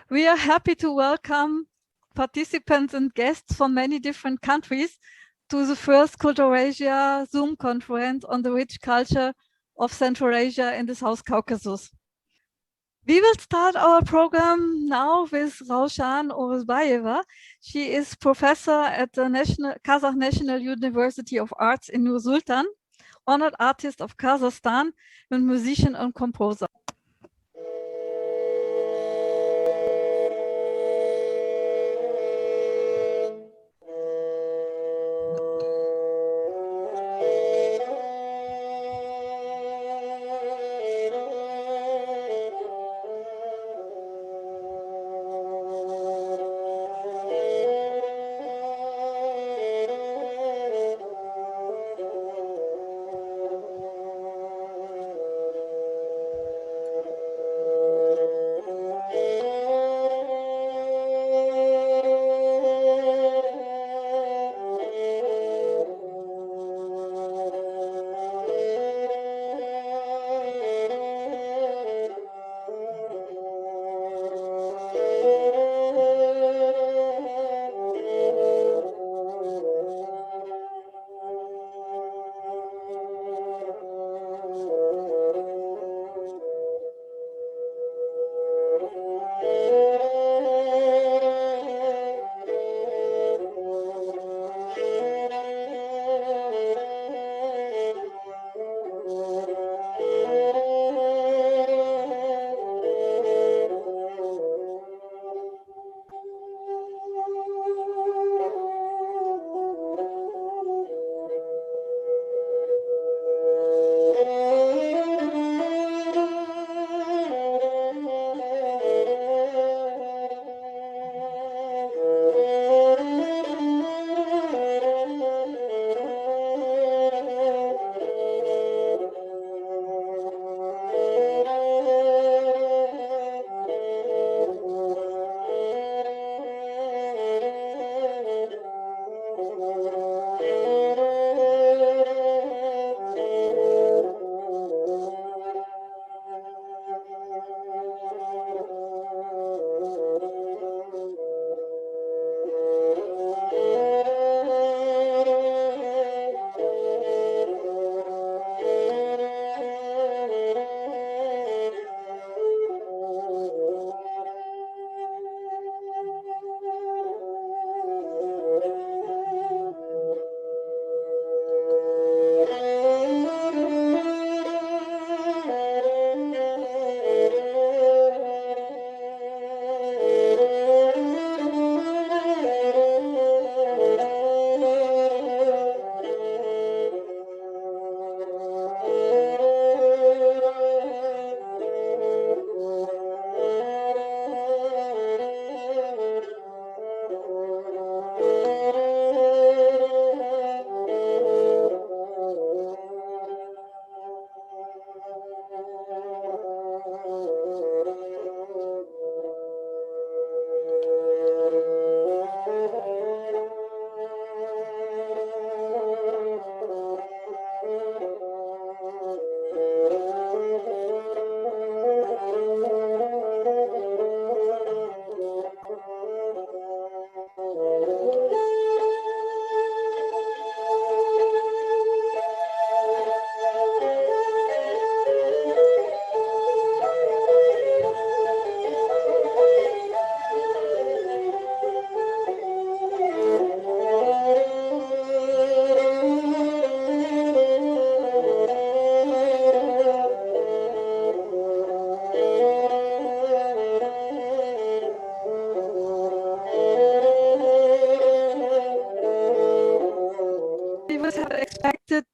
We are happy to welcome participants and guests from many different countries to the first Cultural Asia Zoom conference on the rich culture of Central Asia and the South Caucasus. We will start our program now with Raushan Orazbaeva. She is professor at the Kazakh National University of Arts in Nur Sultan, honored artist of Kazakhstan, and musician and composer.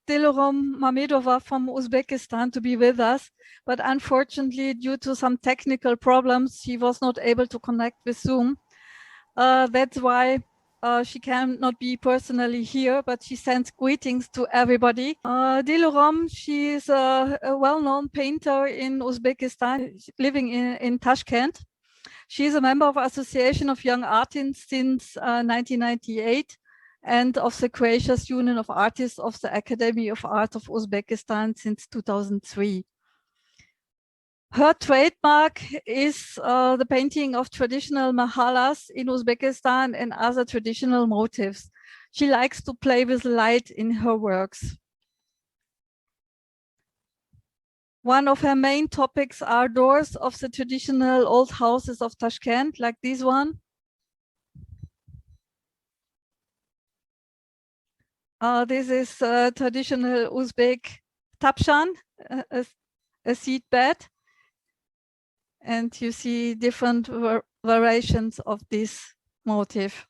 Dilorom Mamedowa from Uzbekistan to be with us, but unfortunately, due to some technical problems, she was not able to connect with Zoom. That's why she cannot be personally here, but she sends greetings to everybody. Dilorom, she is a well-known painter in Uzbekistan, living in Tashkent. She is a member of Association of Young Artists since 1998. And of the Croatia's Union of Artists of the Academy of Art of Uzbekistan since 2003. Her trademark is the painting of traditional mahalas in Uzbekistan and other traditional motifs. She likes to play with light in her works. One of her main topics are doors of the traditional old houses of Tashkent, like this one. This is traditional Uzbek tapshan, a seed bed. And you see different variations of this motif.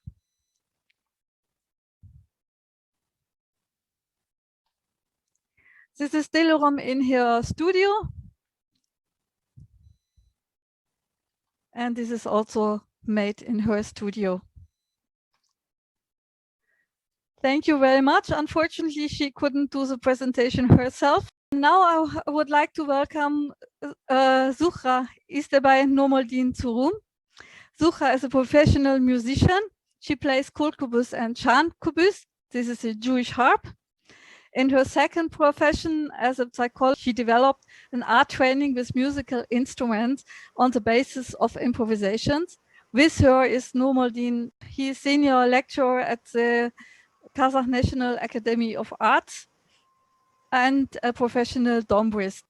This is Dilorom in her studio. And this is also made in her studio. Thank you very much. Unfortunately, she couldn't do the presentation herself. Now I would like to welcome Zukhra Ystybay Nurmoldin to room. Zukhra is a professional musician. She plays kulkubus and chankubus. This is a Jewish harp. In her second profession as a psychologist, she developed an art training with musical instruments on the basis of improvisations. With her is Nurmoldin. He is senior lecturer at the Kazakh National Academy of Arts and a professional dombrist.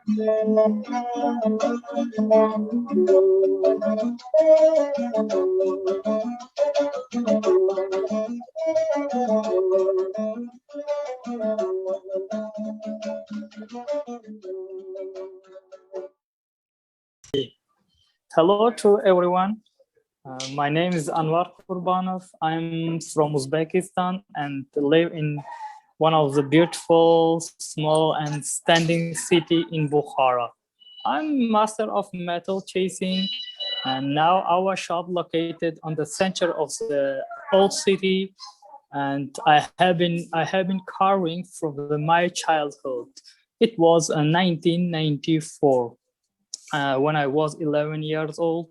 Hello to everyone. My name is Anwar Purbanov. I'm from Uzbekistan and live in one of the beautiful, small and standing city in Bukhara. I'm master of metal chasing, and now our shop located on the center of the old city. And I have been carving from my childhood. It was 1994 when I was 11 years old,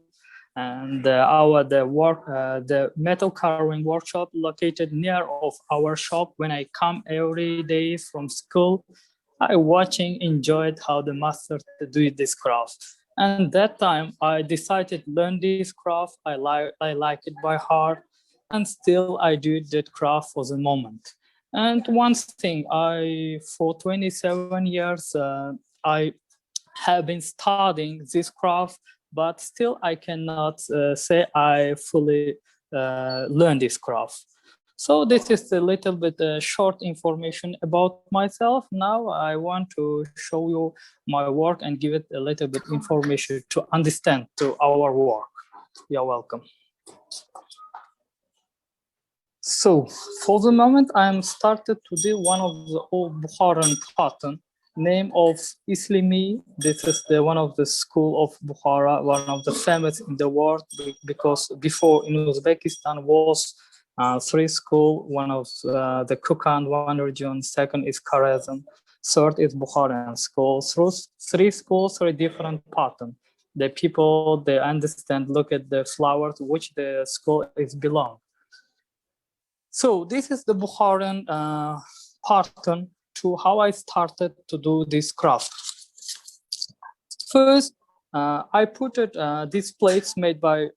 and the metal carving workshop located near of our shop. When I come every day from school, I watching enjoyed how the master do this craft. And that time I decided to learn this craft. I like it by heart, and still I do that craft for the moment. And one thing, I for 27 years I have been studying this craft, but still I cannot say I fully learned this craft. So this is a little bit short information about myself. Now I want to show you my work and give it a little bit information to understand to our work. You're welcome. So for the moment, I am started to do one of the old Bukharan pattern, name of Islami. This is the one of the school of Bukhara, one of the famous in the world, because before in Uzbekistan was three school, one of the Kukan, one region, second is Kharazm, third is Bukharan school. Through three schools, three different pattern. The people, they understand, look at the flowers, which the school is belong. So this is the Bukharan pattern to how I started to do this craft. First, I put it these plates made by,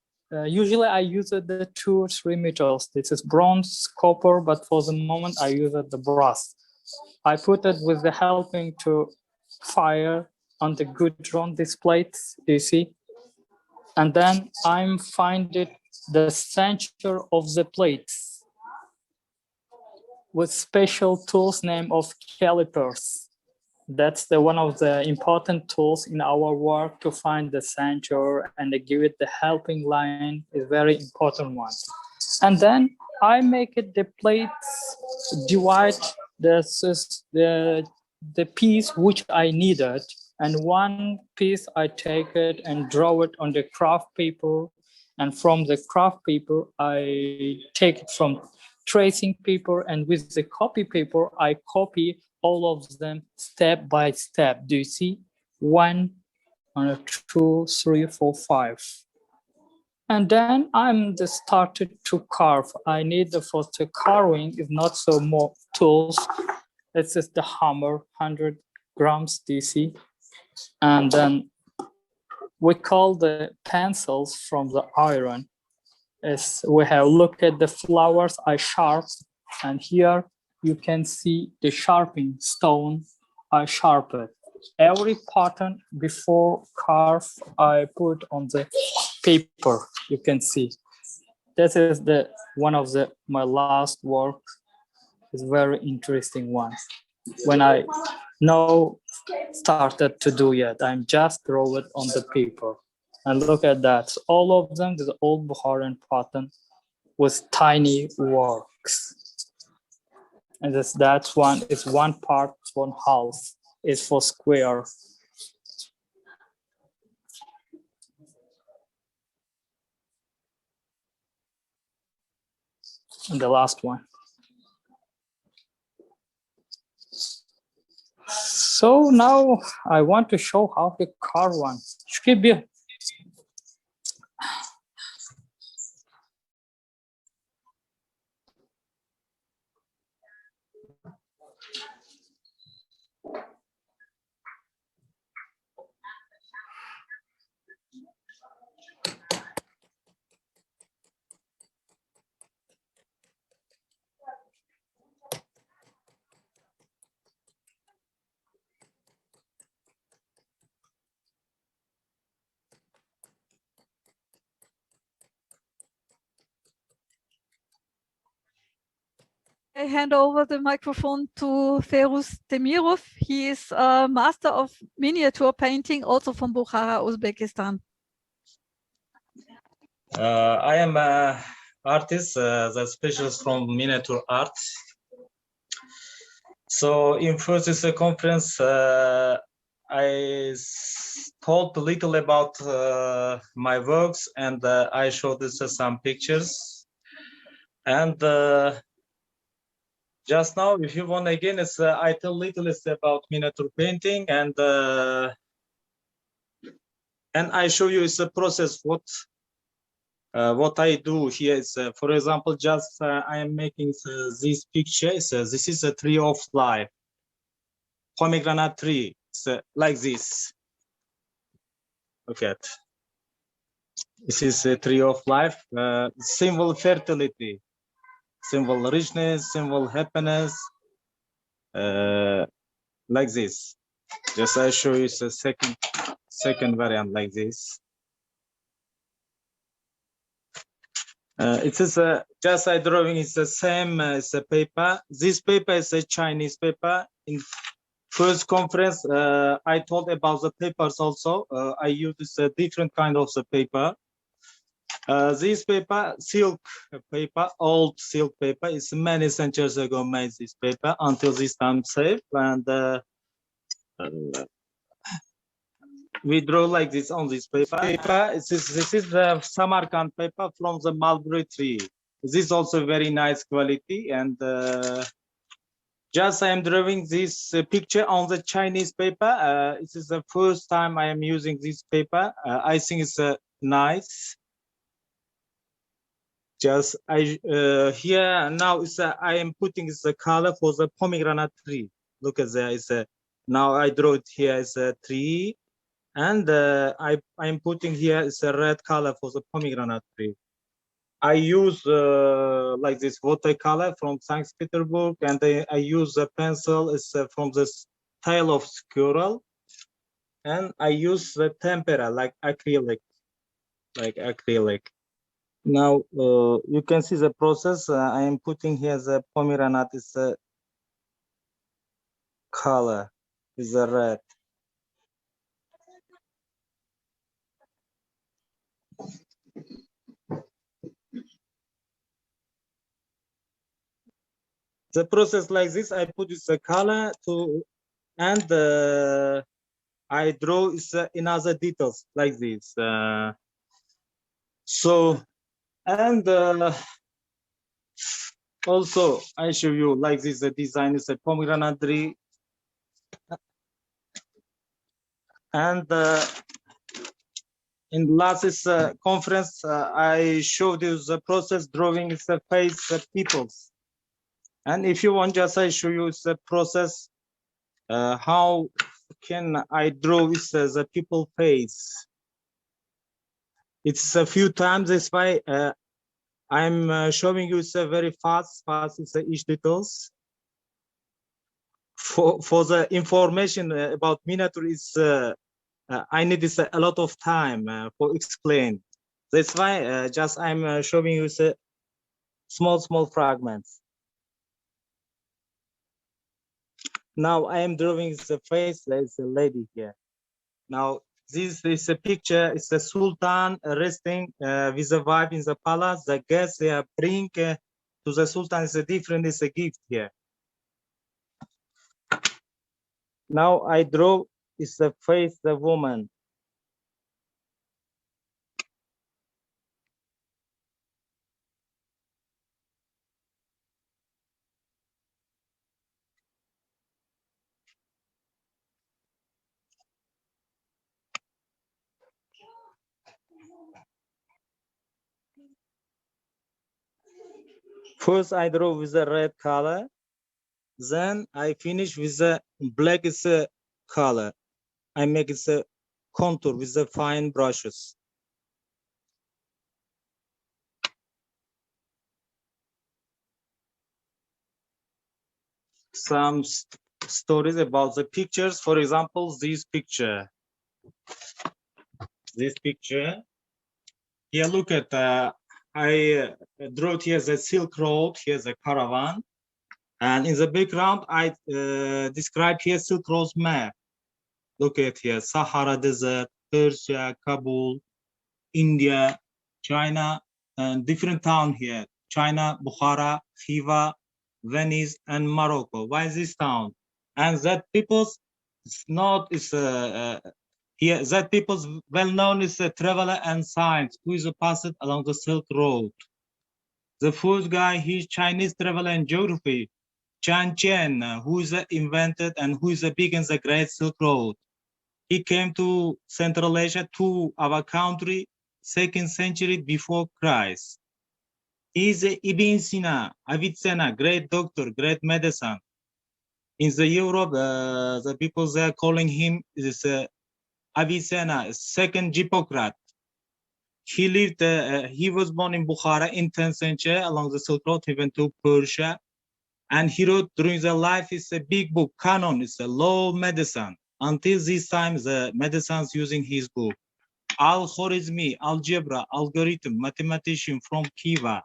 usually I use the 2 or 3 metals. This is bronze, copper, but for the moment I use the brass. I put it with the helping to fire on the good on these plates, you see. And then I'm finding the center of the plates with special tools named of calipers. That's the one of the important tools in our work to find the center and to give it the helping line is very important one. And then I make it the plates divide the piece which I needed, and one piece I take it and draw it on the craft paper, and from the craft paper I take it from tracing paper, and with the copy paper I copy all of them step by step. Do you see? 1, 2, 3, 4, 5. And then I'm just started to carve. I need for the carving is not so more tools. It's just the hammer, 100 grams DC. And then we call the pencils from the iron. As we have looked at the flowers I sharp, and here you can see the sharpening stone I sharpened. Every pattern before carve I put on the paper. You can see this is the one of the my last work. Is very interesting one. When I now started to do it, I'm just draw it on the paper. And look at that. All of them is old Bukharan pattern with tiny works. And that's one is one part, one half is for square. And the last one. So now I want to show how to carve one. I hand over the microphone to Feruz Temirov. He is a master of miniature painting, also from Bukhara, Uzbekistan. I am an artist that specializes from miniature art. So in first is a conference, I told a little about my works, and I showed this some pictures. And just now, if you want again, it's I tell little about miniature painting, and I show you it's a process. What I do here is, for example, just I am making this picture. This is a tree of life, pomegranate tree. Like this. Okay. This is a tree of life, symbol fertility, symbol richness, symbol happiness, like this. Just I show you the second variant like this. It is just I drawing is the same as a paper. This paper is a Chinese paper. In first conference, I told about the papers also. I use a different kind of the paper. This paper, silk paper, old silk paper, is many centuries ago made this paper until this time safe, and we draw like this on this paper. This is the Samarkand paper from the mulberry tree. This is also very nice quality, and just I am drawing this picture on the Chinese paper. This is the first time I am using this paper. I think it's nice. Just I here now is I am putting the color for the pomegranate tree. Look at there is a now I draw it here is a tree, and I'm putting here is a red color for the pomegranate tree. I use like this watercolor from St. Petersburg, and I use a pencil is from the tail of squirrel, and I use the tempera like acrylic. Now you can see the process. I am putting here the pomegranate is a color, is a red. The process like this, I put this color to, and I draw is another details like this. So, and also I show you like this. The design is a pomegranate tree, and in last conference, I showed you the process drawing is the face peoples. And if you want, just I show you the process. How can I draw with the people face? It's a few times. That's why I'm showing you it's a very fast. It's each details. For the information about miniature is I need this a lot of time for explain. That's why just I'm showing you the small fragments. Now I am drawing the face. There's a lady here. Now this is a picture. It's the Sultan resting with a wife in the palace. The guests they bring to the Sultan is a different. It's a gift here. Now I draw is the face the woman. First I draw with the red color, then I finish with the black is a color. I make it a contour with the fine brushes. Some stories about the pictures. For example, this picture. Here, look at I drew here the Silk Road. Here's a caravan. And in the background, I describe here Silk Road map. Look at here, Sahara Desert, Persia, Kabul, India, China, and different town here. China, Bukhara, Khiva, Venice, and Morocco. Why is this town? And that people's here, that people's well known is a traveler and science who is passed along the Silk Road. The first guy, he's Chinese traveler and geography, Chan Chen, who is invented and who is big in the Great Silk Road. He came to Central Asia, to our country, 2nd century before Christ. He is Ibn Sina, Avicenna, great doctor, great medicine. In the Europe, the people there calling him is Avicenna, second Hippocrates. He lived. He was born in Bukhara in 10th century along the Silk Road. He went to Persia, and he wrote during the life. It's a big book, canon. It's a law medicine. Until this time, the medicines using his book. Al-Khwarizmi, algebra, algorithm, mathematician from Khiva.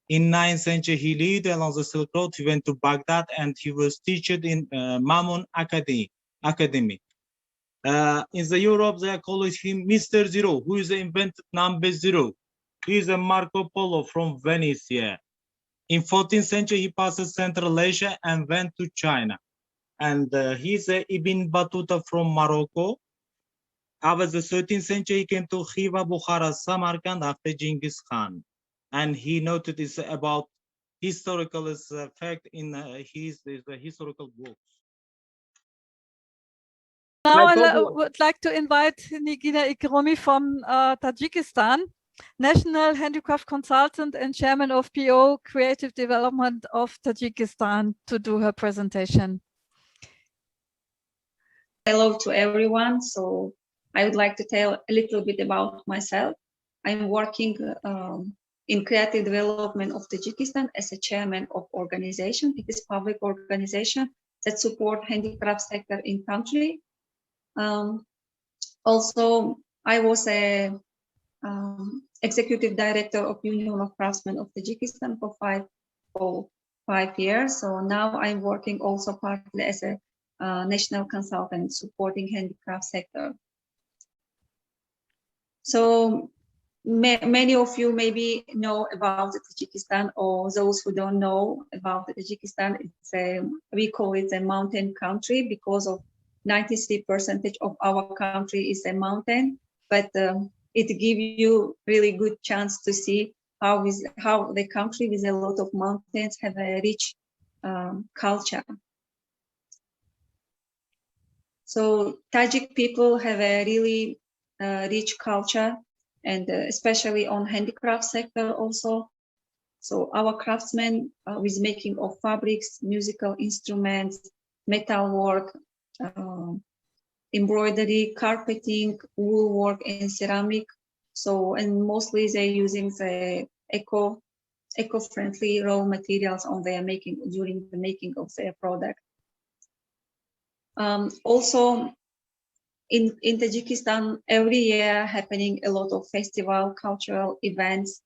In 9th century, he lived along the Silk Road. He went to Baghdad and he was teached in Mamun Academy. In the Europe, they call him Mr. Zero, who is the invented number zero. He is a Marco Polo from Venice here. In 14th century, he passed Central Asia and went to China. And he's Ibn Battuta from Morocco. After the 13th century, he came to Khiva, Bukhara, Samarkand after Genghis Khan. And he noted this about historical fact in his historical books. Now I would like to invite Nigina Ikromi from Tajikistan, National Handicraft Consultant and Chairman of PO Creative Development of Tajikistan, to do her presentation. Hello to everyone. So I would like to tell a little bit about myself. I'm working in creative development of Tajikistan as a chairman of organization. It is public organization that support handicraft sector in country. Also, I was a executive director of Union of Craftsmen of Tajikistan for five years. So now I'm working also partly as a national consultant supporting handicraft sector. So many of you maybe know about Tajikistan, or those who don't know about Tajikistan, we call it a mountain country because of 93% of our country is a mountain, but it gives you really good chance to see how the country with a lot of mountains have a rich culture. So Tajik people have a really rich culture, and especially on handicraft sector also. So our craftsmen with making of fabrics, musical instruments, metal work, embroidery, carpeting, wool work, and ceramic. So, and mostly they're using the eco-friendly raw materials on their making during the making of their product. Also, in Tajikistan, every year happening a lot of festival, cultural events,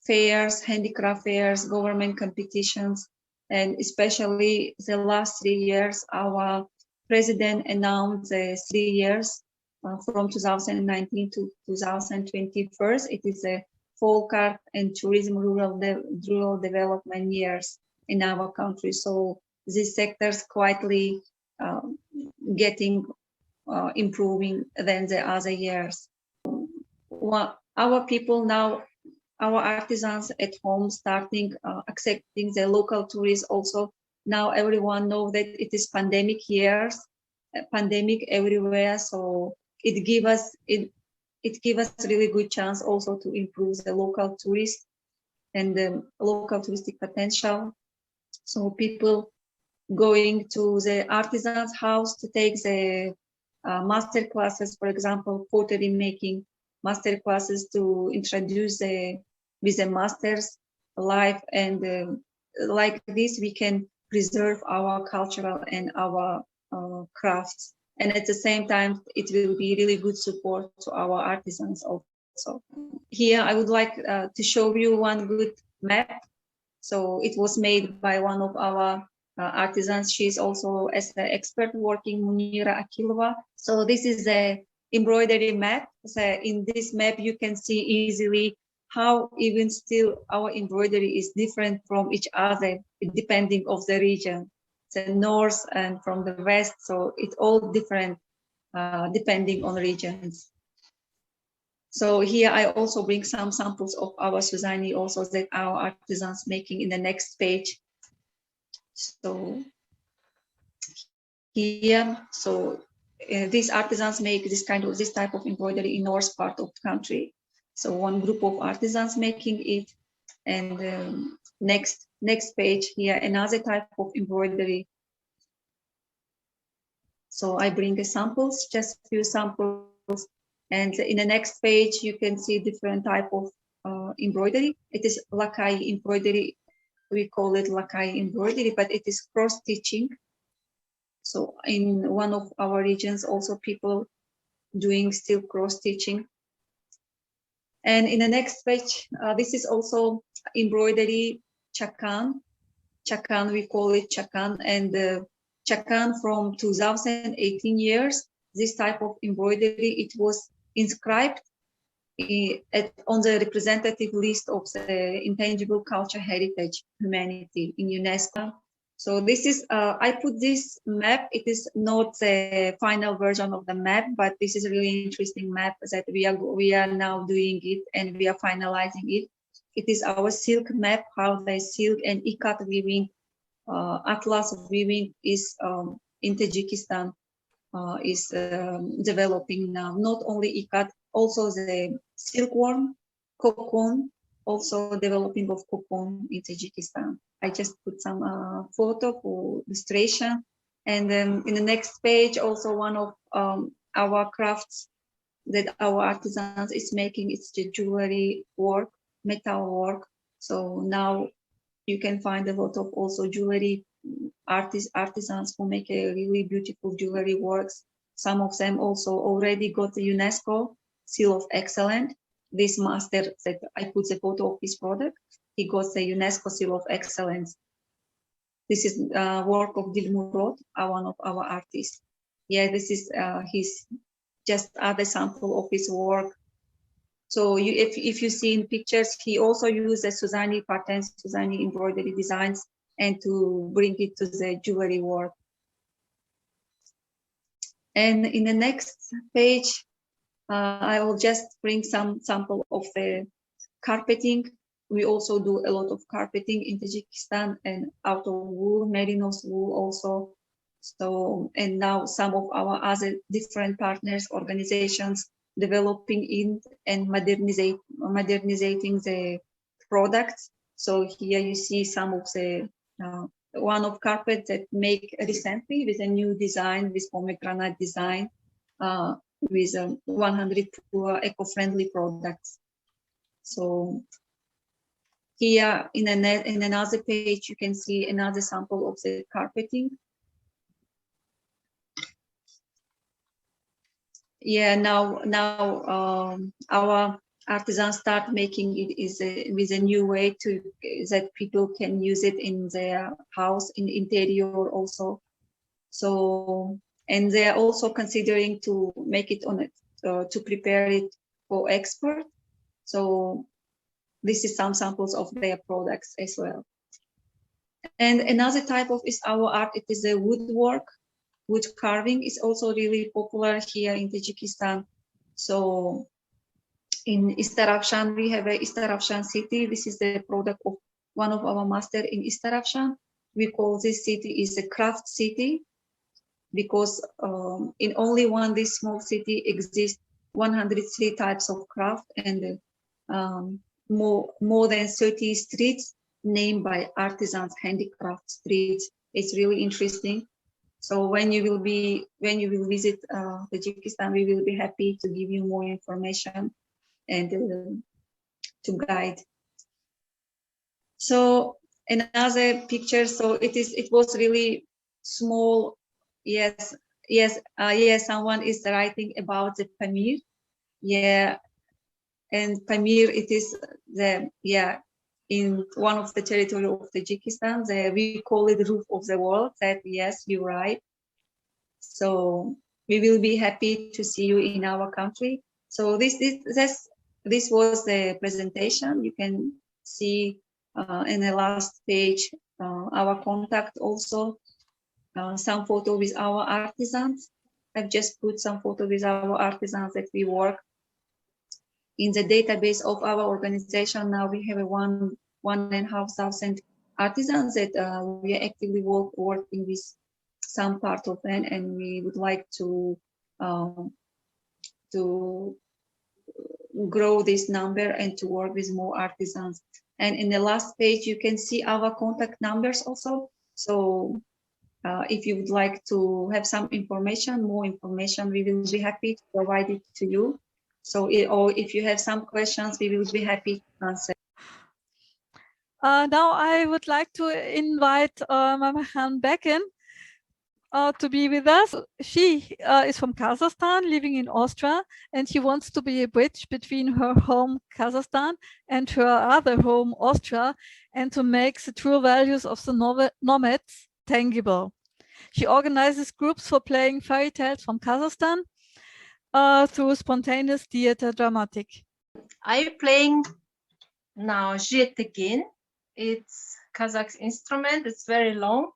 fairs, handicraft fairs, government competitions, and especially the last 3 years, our president announced 3 years from 2019 to 2021. It is a folk art and tourism rural development years in our country. So these sectors quietly getting improving than the other years. Our people now, our artisans at home starting accepting the local tourists also. Now everyone know that it is pandemic years, pandemic everywhere. So it give us really good chance also to improve the local tourist and the local touristic potential. So people going to the artisan's house to take the master classes, for example, pottery making master classes to introduce with the master's life, and like this we can preserve our cultural and our crafts, and at the same time it will be really good support to our artisans also. Here I would like to show you one good map So it was made by one of our artisans. She's also as an expert working, Munira Akilova. So this is a embroidery map. So in this map, you can see easily how even still our embroidery is different from each other, depending of the region. The north and from the west, so it's all different depending on regions. So here I also bring some samples of our Suzani also that our artisans making in the next page. So here, so these artisans make this type of embroidery in north part of the country. So one group of artisans making it, and next page here another type of embroidery. So I bring the samples, just a few samples, and in the next page you can see different type of embroidery. It is Lakai embroidery. We call it Lakai embroidery, but it is cross stitching. So in one of our regions, also people doing still cross stitching. And in the next page, this is also embroidery chakan. Chakan, we call it chakan, and chakan from 2018 years. This type of embroidery, it was inscribed on the representative list of the intangible culture heritage humanity in UNESCO. So this is, I put this map, it is not the final version of the map, but this is a really interesting map that we are now doing it and we are finalizing it. It is our silk map, how the silk and ikat weaving, atlas weaving is in Tajikistan is developing now. Not only ikat, also the silkworm, cocoon, also developing of cocoon in Tajikistan. I just put some photo for illustration. And then in the next page, also one of our crafts that our artisans is making, it's the jewelry work, metal work. So now you can find a lot of also jewelry artisans who make a really beautiful jewelry works. Some of them also already got the UNESCO Seal of Excellence. This master that I put the photo of his product, he got the UNESCO Seal of Excellence. This is work of Dilorom, one of our artists. Yeah, this is his just other sample of his work. So if you see in pictures, he also used the Suzani patterns, Suzani embroidery designs, and to bring it to the jewelry work. And in the next page, I will just bring some sample of the carpeting. We also do a lot of carpeting in Tajikistan and out of wool, merino's wool also. So, and now some of our other different partners, organizations, developing in and modernizing the products. So here you see some of the one of carpet that make recently with a new design, with pomegranate design, with 100 pure eco-friendly products. So here in another page, you can see another sample of the carpeting. Yeah, now our artisans start making it with a new way to that people can use it in their house, in the interior also. So, and they are also considering to make it on it, to prepare it for export. So this is some samples of their products as well. And another type of is our art, it is a woodwork. Wood carving is also really popular here in Tajikistan. So in Ystybay, we have a Ystybay city. This is the product of one of our master in Ystybay. We call this city is a craft city because in only one this small city exists 103 types of craft and more than 30 streets named by artisans, handicraft streets. It's really interesting. So when you will visit Tajikistan, we will be happy to give you more information and to guide. So another picture. So it was really small. Yes. Someone is writing about the Pamir. Yeah, and Pamir. It is the in one of the territory of Tajikistan. We call it roof of the world. That yes, you're right. So we will be happy to see you in our country. So this was the presentation. You can see in the last page our contact also, some photo with our artisans. I've just put some photo with our artisans that we work in the database of our organization. Now we have a 1,500 artisans that we are actively working with some part of them, and we would like to grow this number and to work with more artisans. And in the last page, you can see our contact numbers also. So if you would like to have some information, more information, we will be happy to provide it to you. So, or if you have some questions, we will be happy to answer. Now I would like to invite Meimankhan Beken to be with us. She is from Kazakhstan, living in Austria, and she wants to be a bridge between her home Kazakhstan and her other home Austria, and to make the true values of the nomads tangible. She organizes groups for playing fairy tales from Kazakhstan through spontaneous theater dramatic. I'm playing now Zhetegin. It's Kazakh instrument. It's very long.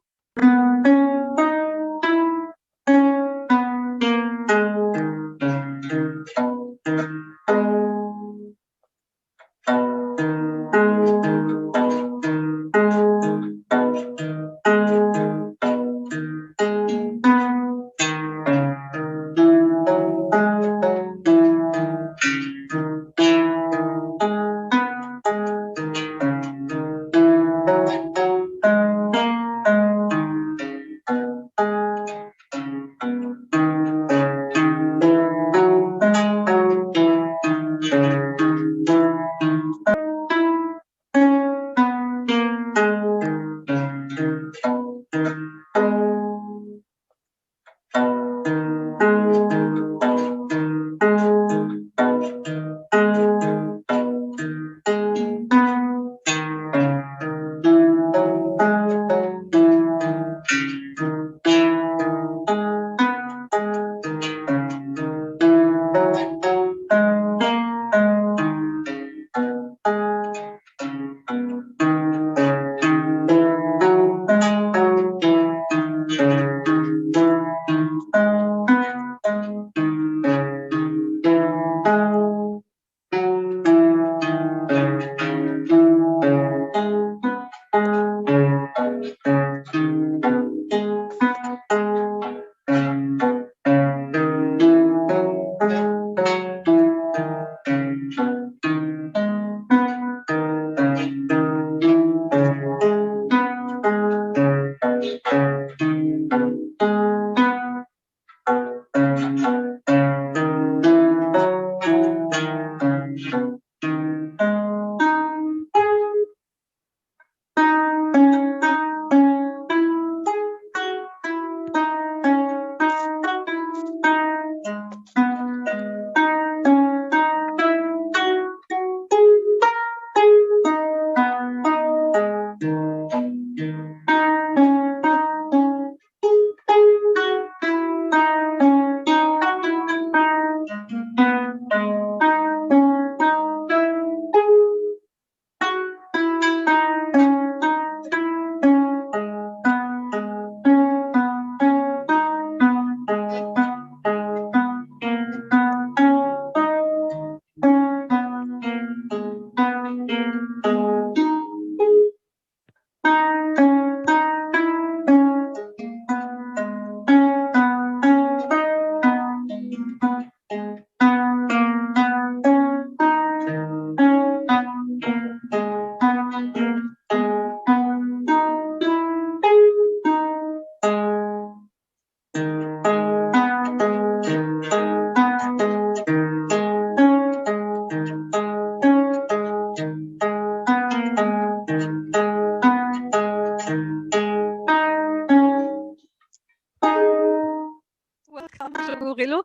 Shukurillo.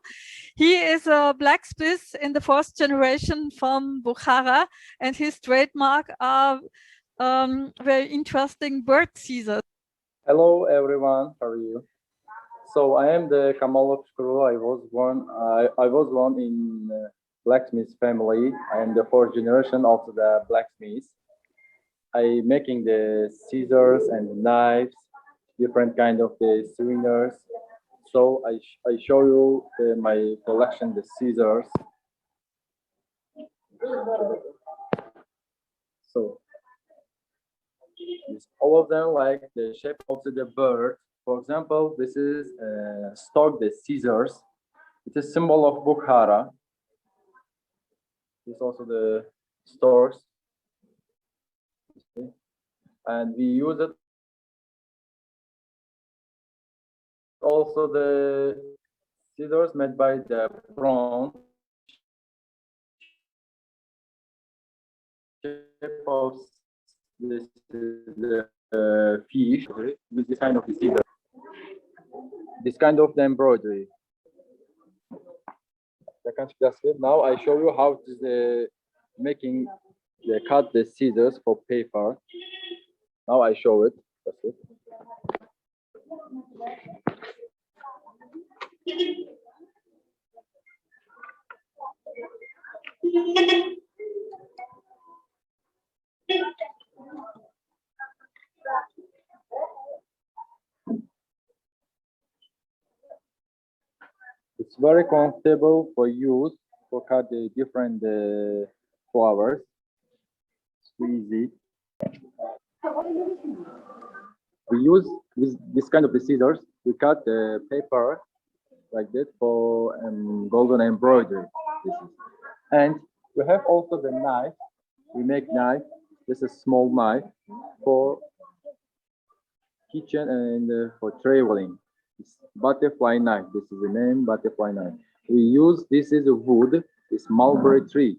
He is a blacksmith in the 4th generation from Bukhara, and his trademark are very interesting bird scissors. Hello everyone, how are you? So I am the Kamalov Shukurillo. I was born in blacksmith family. I am the fourth generation of the blacksmith. I making the scissors and the knives, different kind of the cylinders. So I show you my collection, the scissors. So all of them like the shape of the bird. For example, this is stork, the scissors. It is symbol of Bukhara. This is also the storks. And we use it also the scissors made by the bronze shape of this the fish with this kind of scissors, this kind of the embroidery. Now I show you how it is the making the cut the scissors for paper. Now I show it. That's it. It's very comfortable for use for cut the different flowers. It's easy. We use with this kind of the scissors. We cut the paper like that for golden embroidery. This is. And we have also the knife. We make knife. This is small knife for kitchen and for traveling. It's butterfly knife. This is the name, butterfly knife. We use this is a wood. It's mulberry tree,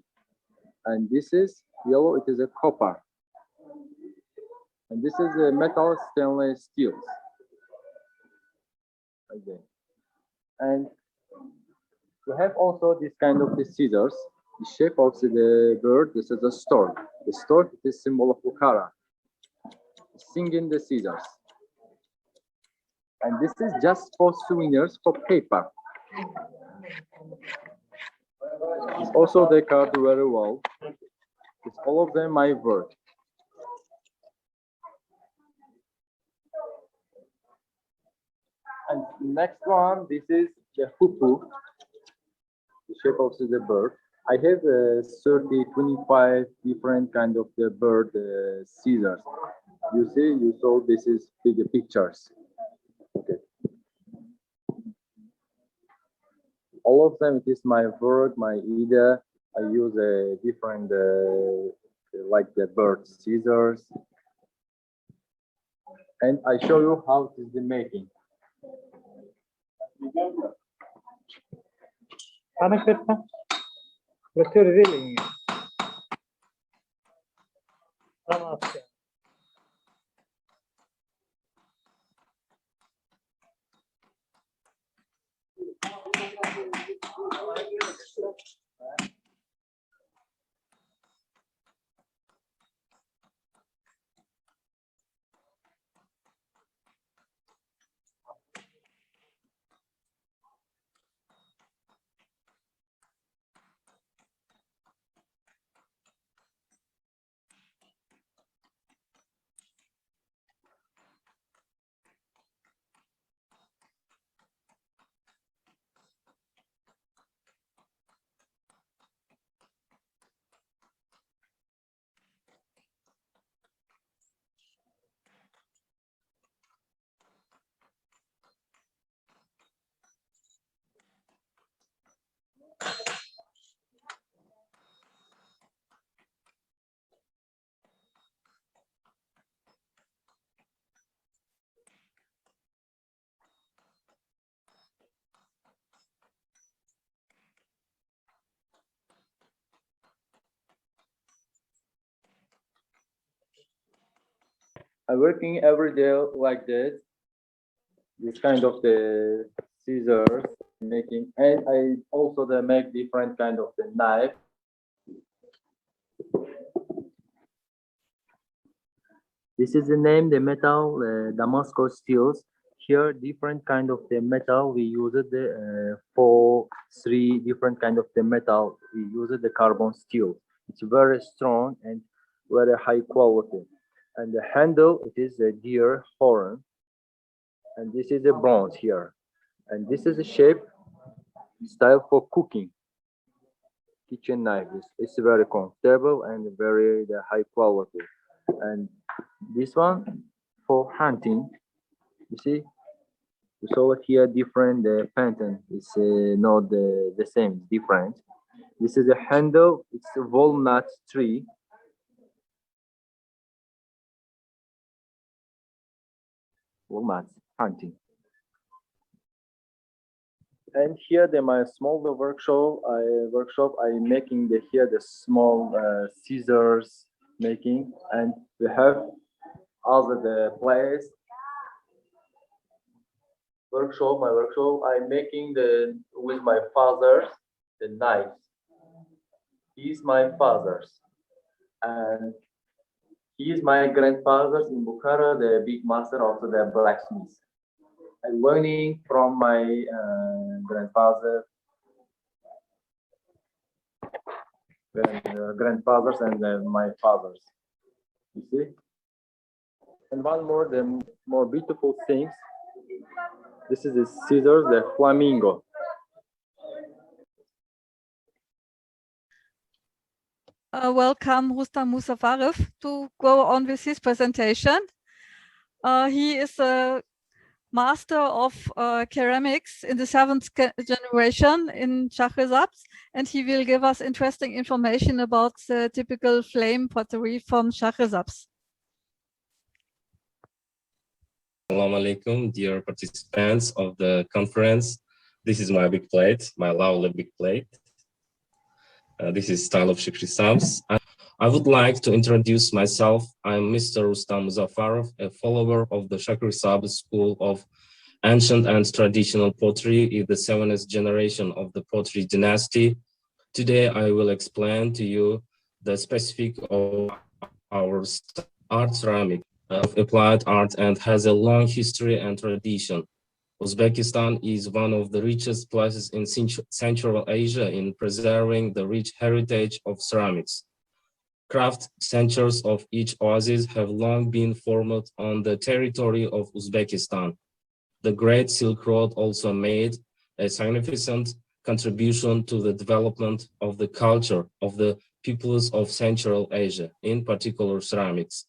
and this is yellow. It is a copper, and this is a metal stainless steel. Okay. And we have also this kind of the scissors. The shape of the bird. This is a stork. The stork is symbol of Bukhara. Singing the scissors. And this is just for souvenirs for paper. It's also decorated very well. It's all of them my work. And next one, this is the hupu, the shape of the bird. I have 30, 25 different kind of the bird scissors. You see, you saw this is the pictures. Okay. All of them, it is my work, my idea. I use a different, like the bird scissors. And I show you how it is the making. I'm working every day like this kind of the scissors making, and I also make different kind of the knife. This is the name, the metal, Damascus steels. Here, different kind of the metal. We use it for 3 different kind of the metal. We use the carbon steel. It's very strong and very high quality. And the handle, it is a deer horn. And this is a bronze here. And this is a shape style for cooking. Kitchen knife. It's very comfortable and very high quality. And this one for hunting. You see, you saw it here different pattern. It's not the same, different. This is a handle. It's a walnut tree. Walnut hunting. And here my small workshop. I'm making here the small scissors making, and we have also the place workshop. My workshop. I'm making with my father the knives. He's my father's, and he is my grandfather in Bukhara, the big master of the blacksmith. I'm learning from my grandfather, grandfathers, and my fathers. You see, and one more, the more beautiful things. This is the scissors, the flamingo. Welcome Rustam Muzafarov to go on with his presentation. He is a master of ceramics in the 7th generation in Shahrizabs, and he will give us interesting information about the typical flame pottery from Shahrizabs. Assalamu alaikum, dear participants of the conference. This is my big plate, my lovely big plate. This is style of Shahrizabs. I would like to introduce myself. I'm Mr. Rustam Muzafarov, a follower of the Shahrizabs school of ancient and traditional pottery in the 7th generation of the pottery dynasty. Today, I will explain to you the specific of our art ceramic of applied art and has a long history and tradition. Uzbekistan is one of the richest places in Central Asia in preserving the rich heritage of ceramics. Craft centers of each oasis have long been formed on the territory of Uzbekistan. The Great Silk Road also made a significant contribution to the development of the culture of the peoples of Central Asia, in particular ceramics.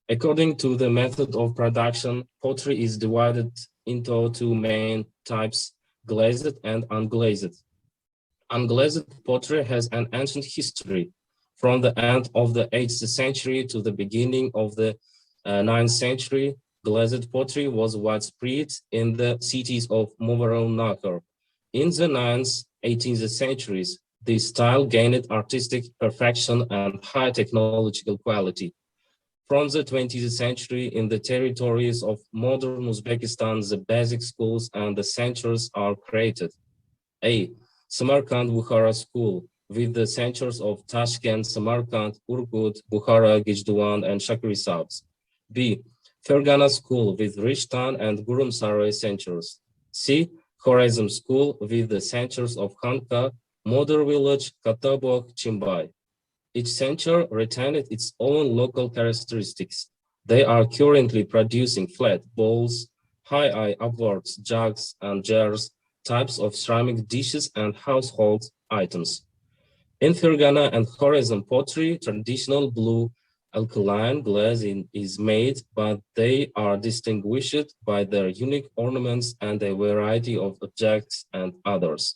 According to the method of production, pottery is divided into 2 main types, glazed and unglazed. Unglazed pottery has an ancient history. From the end of the 8th century to the beginning of the 9th century, glazed pottery was widespread in the cities of Muzafarov. In the 9th, 18th centuries, this style gained artistic perfection and high technological quality. From the 20th century, in the territories of modern Uzbekistan, the basic schools and the centers are created. A. Samarkand Bukhara School, with the centers of Tashkent, Samarkand, Urgut, Bukhara, Gijduan, and Shahrizabs. B. Fergana School, with Rishtan and Gurumsaray centers. C. Khorazm School, with the centers of Khanka, Modar Village, Katabok, Ystybay. Each center retained its own local characteristics. They are currently producing flat bowls, high-eye upwards jugs and jars, types of ceramic dishes and household items. In Fergana and Khorazm pottery, traditional blue alkaline glass is made, but they are distinguished by their unique ornaments and a variety of objects and others.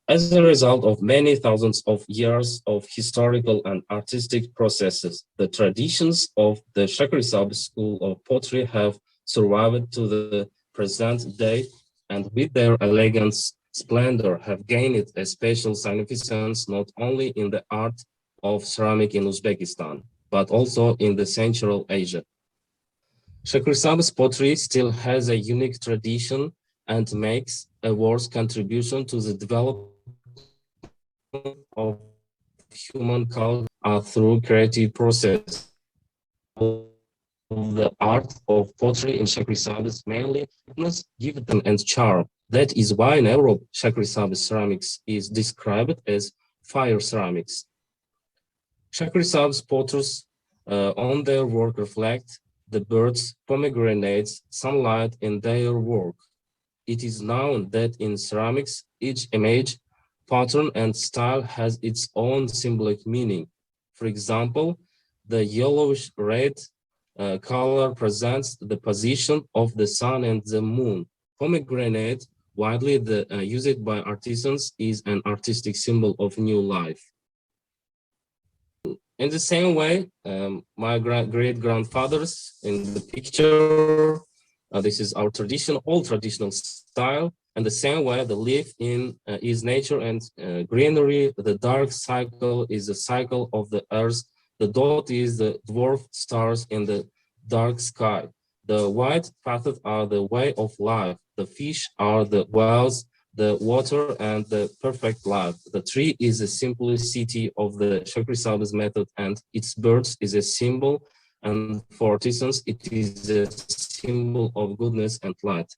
As a result of many thousands of years of historical and artistic processes, the traditions of the Shahrizabs school of pottery have survived to the present day, and with their elegance, splendor have gained a special significance not only in the art of ceramic in Uzbekistan, but also in the Central Asia. Shahrizabs pottery still has a unique tradition and makes a worth contribution to the development of human culture through creative process. the art of pottery in Shukrisabes mainly give them and charm. That is why in Europe, Shukrisabes ceramics is described as fire ceramics. Shukrisabes potters on their work reflect the birds, pomegranates, sunlight in their work. It is known that in ceramics, each image, pattern, and style has its own symbolic meaning. For example, the yellowish-red color presents the position of the sun and the moon. Pomegranate, widely used by artisans, is an artistic symbol of new life. In the same way, my great-grandfathers in the picture, this is our old traditional style, and the same way the leaf is nature and greenery, the dark cycle is the cycle of the earth, the dot is the dwarf stars in the dark sky, the white paths are the way of life, the fish are the wells, the water and the perfect life. The tree is a simplicity of the Shukrisabes method, and its birds is a symbol, and for artisans, it is a symbol of goodness and light.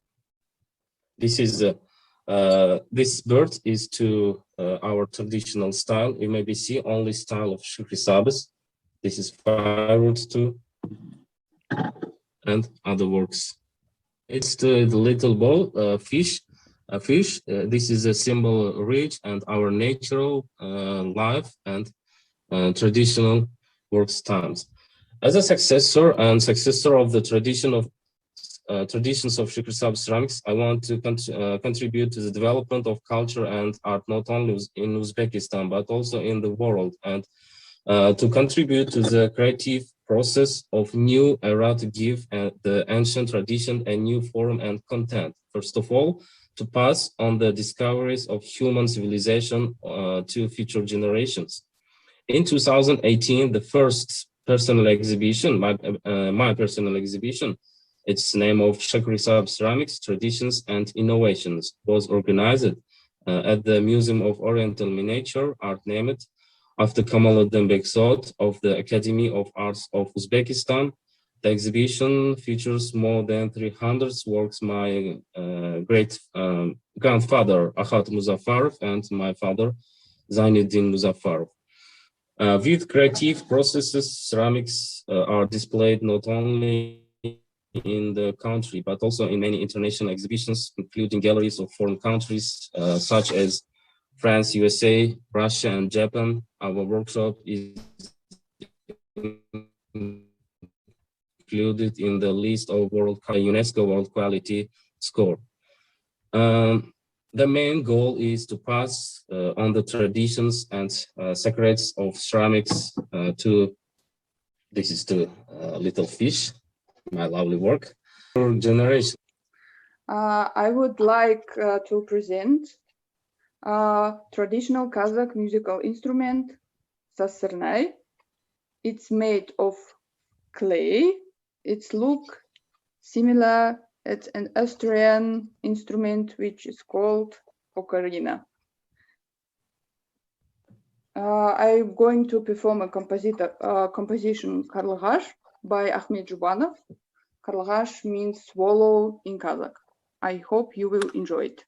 This is this bird is to our traditional style. You maybe see only style of Shukrisabes. This is fireworks too, and other works. It's the little ball fish. A fish. This is a symbol rich and our natural life and traditional works times. As a successor of the traditions of Shukrisabes ceramics, I want to contribute to the development of culture and art not only in Uzbekistan but also in the world, and to contribute to the creative process of new era to give the ancient tradition a new form and content. First of all, to pass on the discoveries of human civilization to future generations. In 2018, the first personal exhibition, my personal exhibition, its name of Shukrisabes Ceramics, Traditions and Innovations, was organized at the Museum of Oriental Miniature Art named after Kamalov of the Academy of Arts of Uzbekistan. The exhibition features more than 300 works my great grandfather Ahad Muzafarov and my father Zainuddin Muzafarov. With creative processes, ceramics are displayed not only in the country but also in many international exhibitions, including galleries of foreign countries such as France, USA, Russia, and Japan. Our workshop is included in the list of UNESCO World Quality Score. The main goal is to pass on the traditions and secrets of ceramics this is to little fish, my lovely work, for generation. I would like to present traditional Kazakh musical instrument, sasırnay. It's made of clay. Its look similar. It's an Austrian instrument which is called ocarina. I'm going to perform a composition Karlagash by Ahmet Jubanov. Karlagash means swallow in Kazakh. I hope you will enjoy it.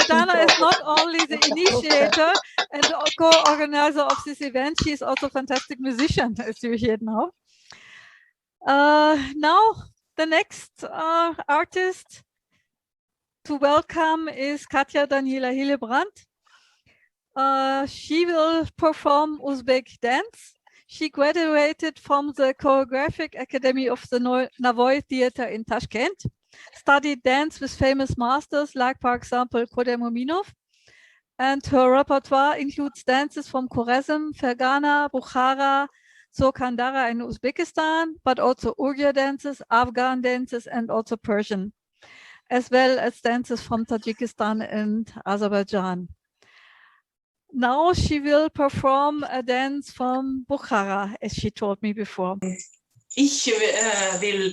Dana is not only the initiator and the co-organizer of this event, she is also a fantastic musician, as you hear now. Now, the next artist to welcome is Katja Daniela Hillebrand. She will perform Uzbek dance. She graduated from the Choreographic Academy of the Navoy Theatre in Tashkent, studied dance with famous masters like, for example, Kurbanov, and her repertoire includes dances from Khwarezm, Fergana, Bukhara, Sorkandara in Uzbekistan, but also Oghur dances, Afghan dances, and also Persian, as well as dances from Tajikistan and Azerbaijan. Now she will perform a dance from Bukhara, as she told me before. Ich will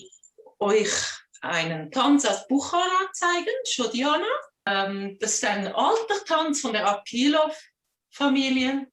euch einen Tanz aus Bukhara zeigen, Shodiana. Das ist ein alter Tanz von der Akilov-Familie.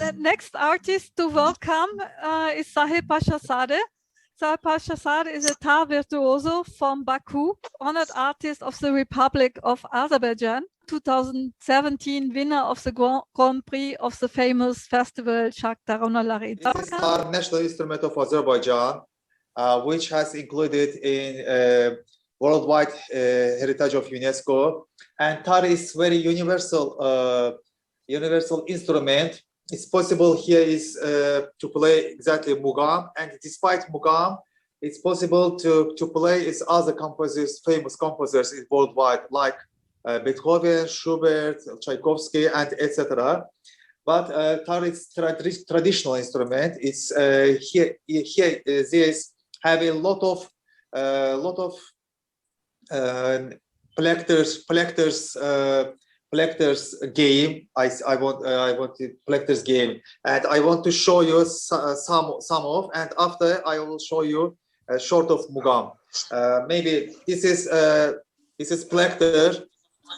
The next artist to welcome is Sahib Pashasade. Sahib Pashasade is a tar virtuoso from Baku, honored artist of the Republic of Azerbaijan, 2017 winner of the Grand Prix of the famous festival Shakhtar Onoları. This is our national instrument of Azerbaijan, which has included in worldwide heritage of UNESCO. And tar is very universal instrument. It's possible here is to play exactly mugam, and despite mugam, it's possible to play its other composers, famous composers in worldwide, like Beethoven, Schubert, Tchaikovsky, and etc. But tar is traditional instrument. It's here this have a lot of collectors game. I want the collectors game, and I want to show you some of, and after I will show you a short of mugam. Maybe this is collector.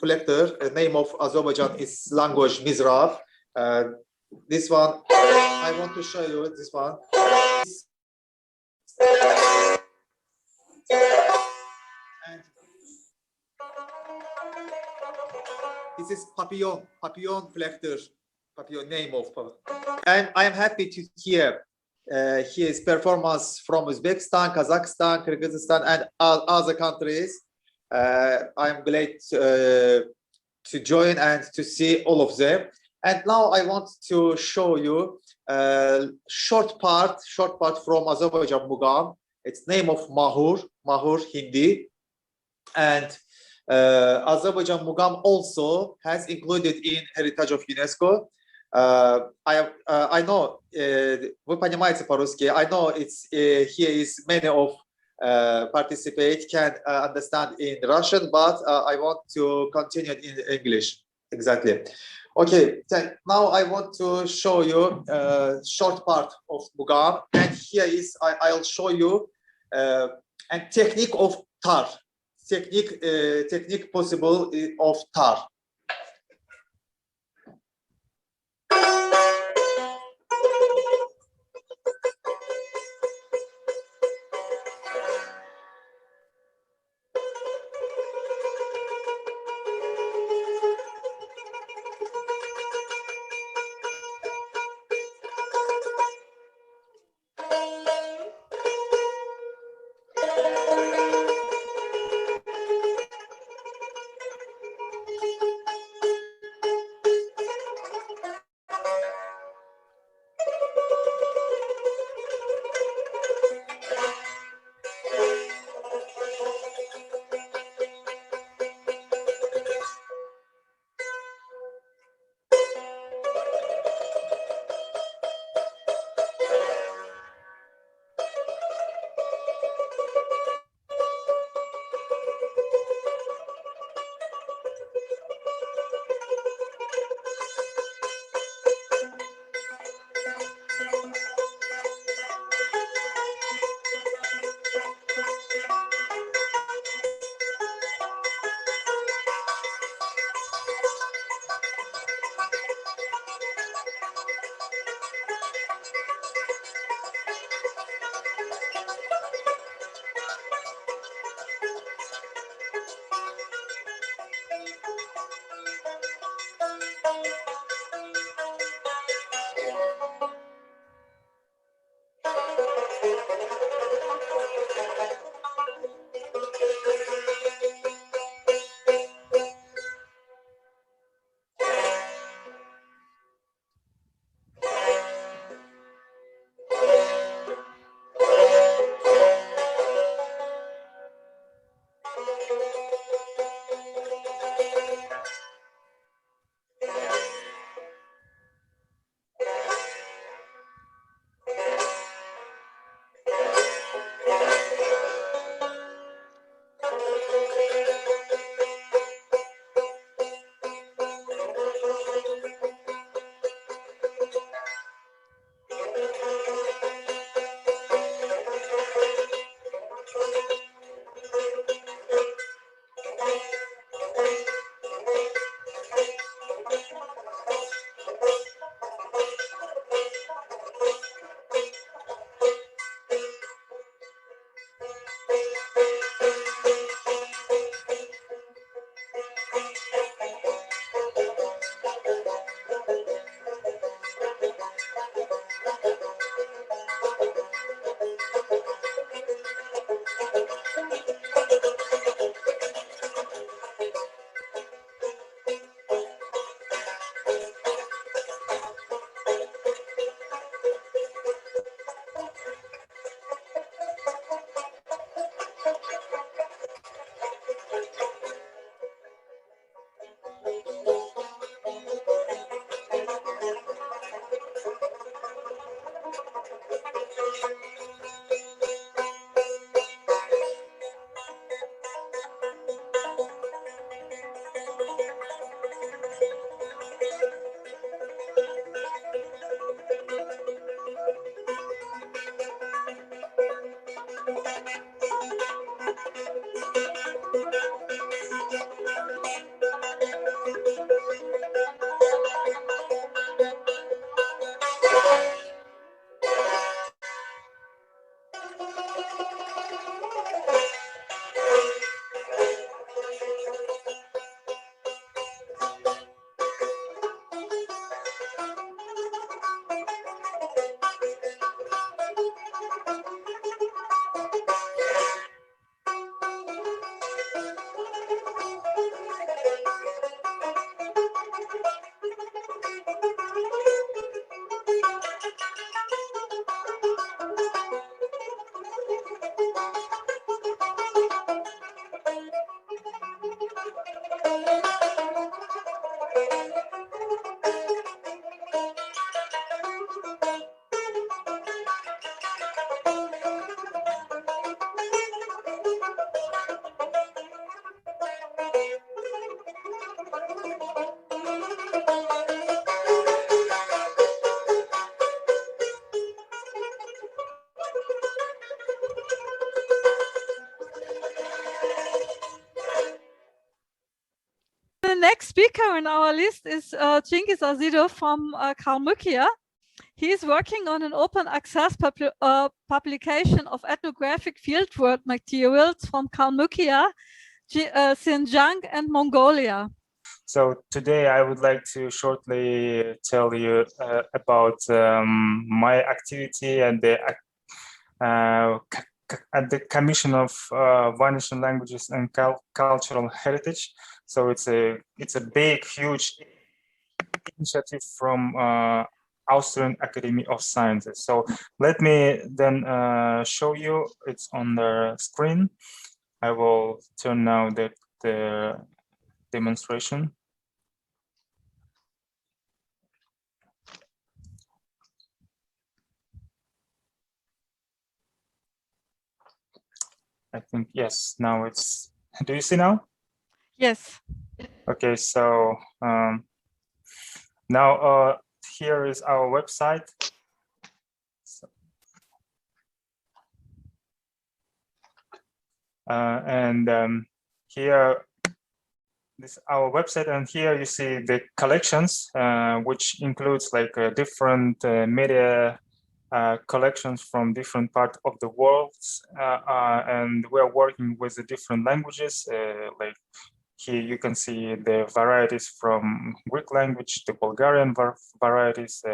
The name of Azerbaijan is language Mizrav. This one I want to show you. This one. And this is papillon name of. And I am happy to hear his performance from Uzbekistan, Kazakhstan, Kyrgyzstan, and other countries. I'm glad to join and to see all of them. And now I want to show you a short part from Azerbaijan Mugam. It's name of Mahur Hindi. And Azerbaijan Mugam also has included in heritage of UNESCO. I know, вы понимаете по-русски. I know it's here is many of participate can understand in Russian, but I want to continue in English. Exactly. Okay, now I want to show you a short part of Mugam, and here is I'll show you a technique of tar. Technique possible of tar. The next speaker on our list is Cengiz Azidov from Kalmykia. He is working on an open access publication of ethnographic fieldwork materials from Kalmykia, Xinjiang, and Mongolia. So today I would like to shortly tell you about my activity and the Commission of Vanishing Languages and Cultural Heritage. So it's a big, huge initiative from Austrian Academy of Sciences. So let me then show you. It's on the screen. I will turn now the demonstration. I think, yes, now it's, do you see now? Yes. Okay, so now here is our website. Here this our website, and here you see the collections, which includes like different media collections from different parts of the world, and we're working with the different languages. Like here you can see the varieties from Greek language, the Bulgarian varieties,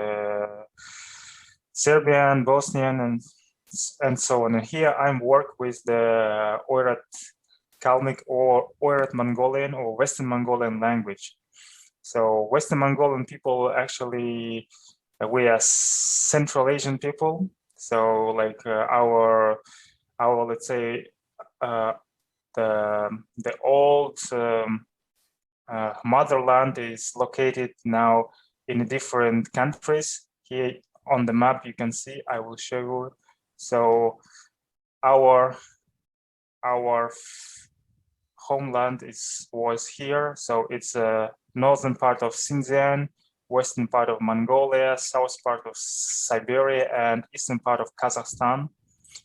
Serbian, Bosnian, and so on. And here I'm work with the Oirat Kalmyk or Oirat Mongolian or Western Mongolian language. So Western Mongolian people actually, we are Central Asian people. So like our let's say the old motherland is located now in different countries. Here on the map you can see, I will show you. So our homeland was here. So it's a northern part of Xinjiang, western part of Mongolia, south part of Siberia, and eastern part of Kazakhstan.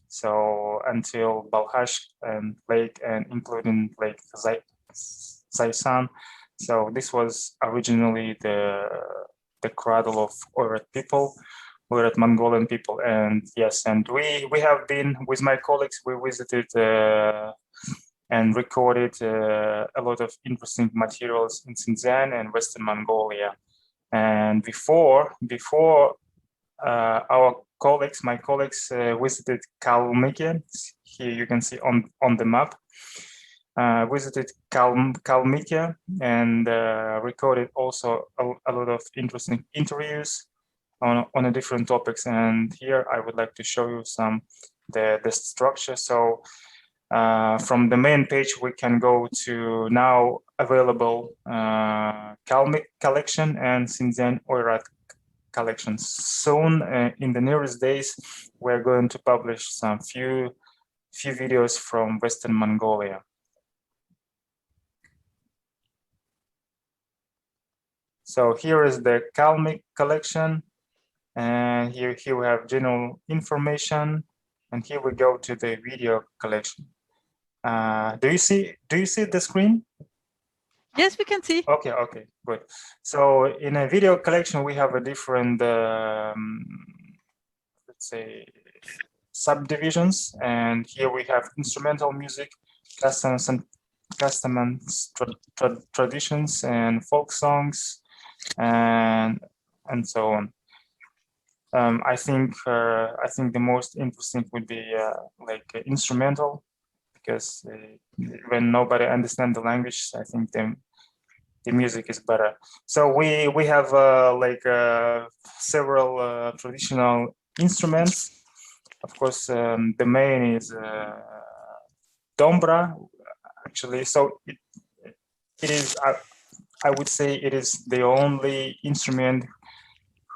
So until Balkhash and Lake, and including Lake Zaysan. So this was originally the cradle of Oirat people, Oirat Mongolian people. And yes, and we have been with my colleagues, we visited and recorded a lot of interesting materials in Xinjiang and Western Mongolia. And before our colleagues, my colleagues visited Kalmykia. Here you can see on the map. Visited Kalmykia and recorded also a lot of interesting interviews on different topics. And here I would like to show you some the structure. So from the main page we can go to now available Kalmyk collection and Xinjiang Oirat collections. Soon in the nearest days we're going to publish some few videos from Western Mongolia. So here is the Kalmyk collection, and here we have general information, and here we go to the video collection. Do you see the screen? Yes, we can see. Okay, good. So in a video collection, we have a different, let's say, subdivisions, and here we have instrumental music, customs and traditions, and folk songs, and so on. I think the most interesting would be like instrumental because when nobody understands the language, I think the music is better. So we have several traditional instruments. Of course, the main is dombra, actually. So it is, I would say it is the only instrument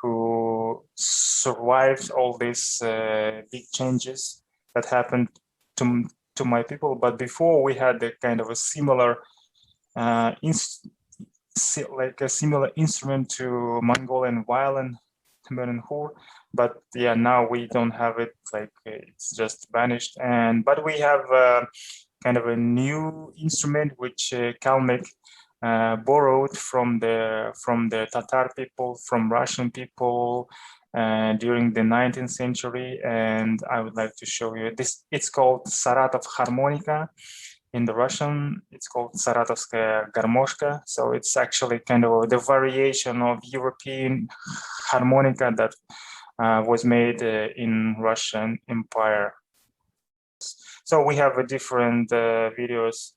who survived all these big changes that happened to my people. But before we had a kind of a similar similar instrument to Mongolian violin, Timurin Hur, but yeah, now we don't have it. Like it's just vanished. But we have kind of a new instrument which Kalmyk borrowed from the Tatar people, from Russian people during the 19th century, and I would like to show you this. It's called Saratov harmonica. In the Russian, it's called Saratovskaya garmoshka. So it's actually kind of the variation of European harmonica that was made in Russian Empire. So we have a different videos,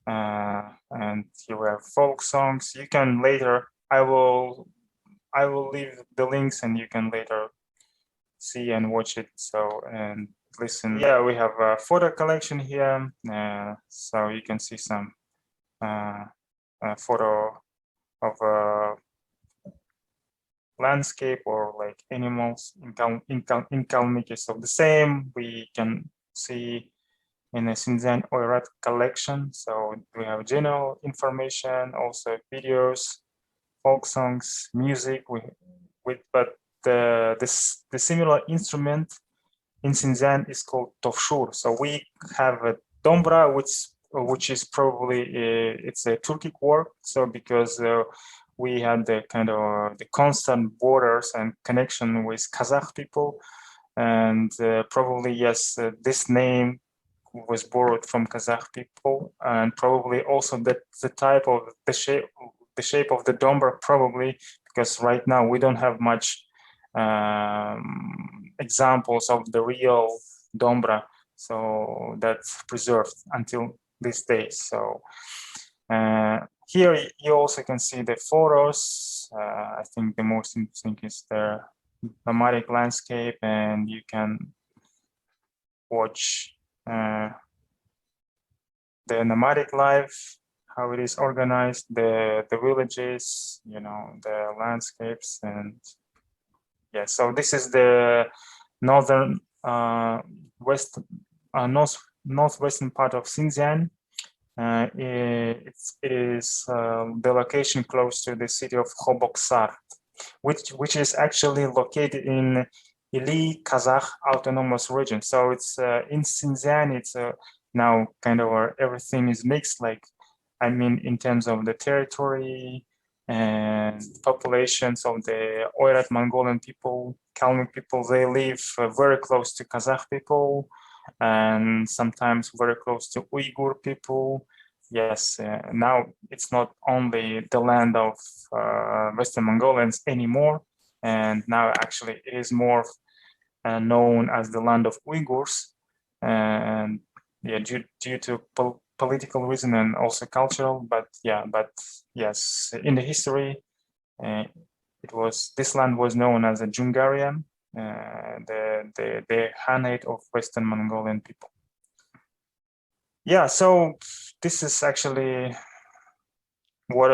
and here we have folk songs. You can later, I will leave the links, and you can later see and watch it. So and listen. Yeah, we have a photo collection here, so you can see some photo of a landscape or like animals in Kalmyk. So the same we can see in the Xinjiang Oirat collection. So we have general information, also videos, folk songs, music. But the similar instrument in Xinjiang is called tovshur. So we have a dombra, which is probably it's a Turkic word. So because we had the kind of the constant borders and connection with Kazakh people, and probably yes, this name was borrowed from Kazakh people, and probably also the type of the shape of the dombra, probably because right now we don't have much examples of the real dombra, so that's preserved until this day. So here you also can see the photos. I think the most interesting is the nomadic landscape, and you can watch the nomadic life, how it is organized, the villages, you know, the landscapes. And yeah, so this is the northern northwestern part of Xinjiang. It is the location close to the city of Khoboksar, which is actually located in Ili Kazakh Autonomous Region. So it's in Xinjiang. It's now kind of everything is mixed. Like, I mean, in terms of the territory and populations of the Oirat Mongolian people, Kalmyk people, they live very close to Kazakh people, and sometimes very close to Uyghur people. Yes, now it's not only the land of Western Mongolians anymore, and now actually it is more known as the land of Uyghurs, and yeah, due to political reason and also cultural. But yeah, but yes, in the history, this land was known as a Jungaria, the Khanate of Western Mongolian people. Yeah, so this is actually what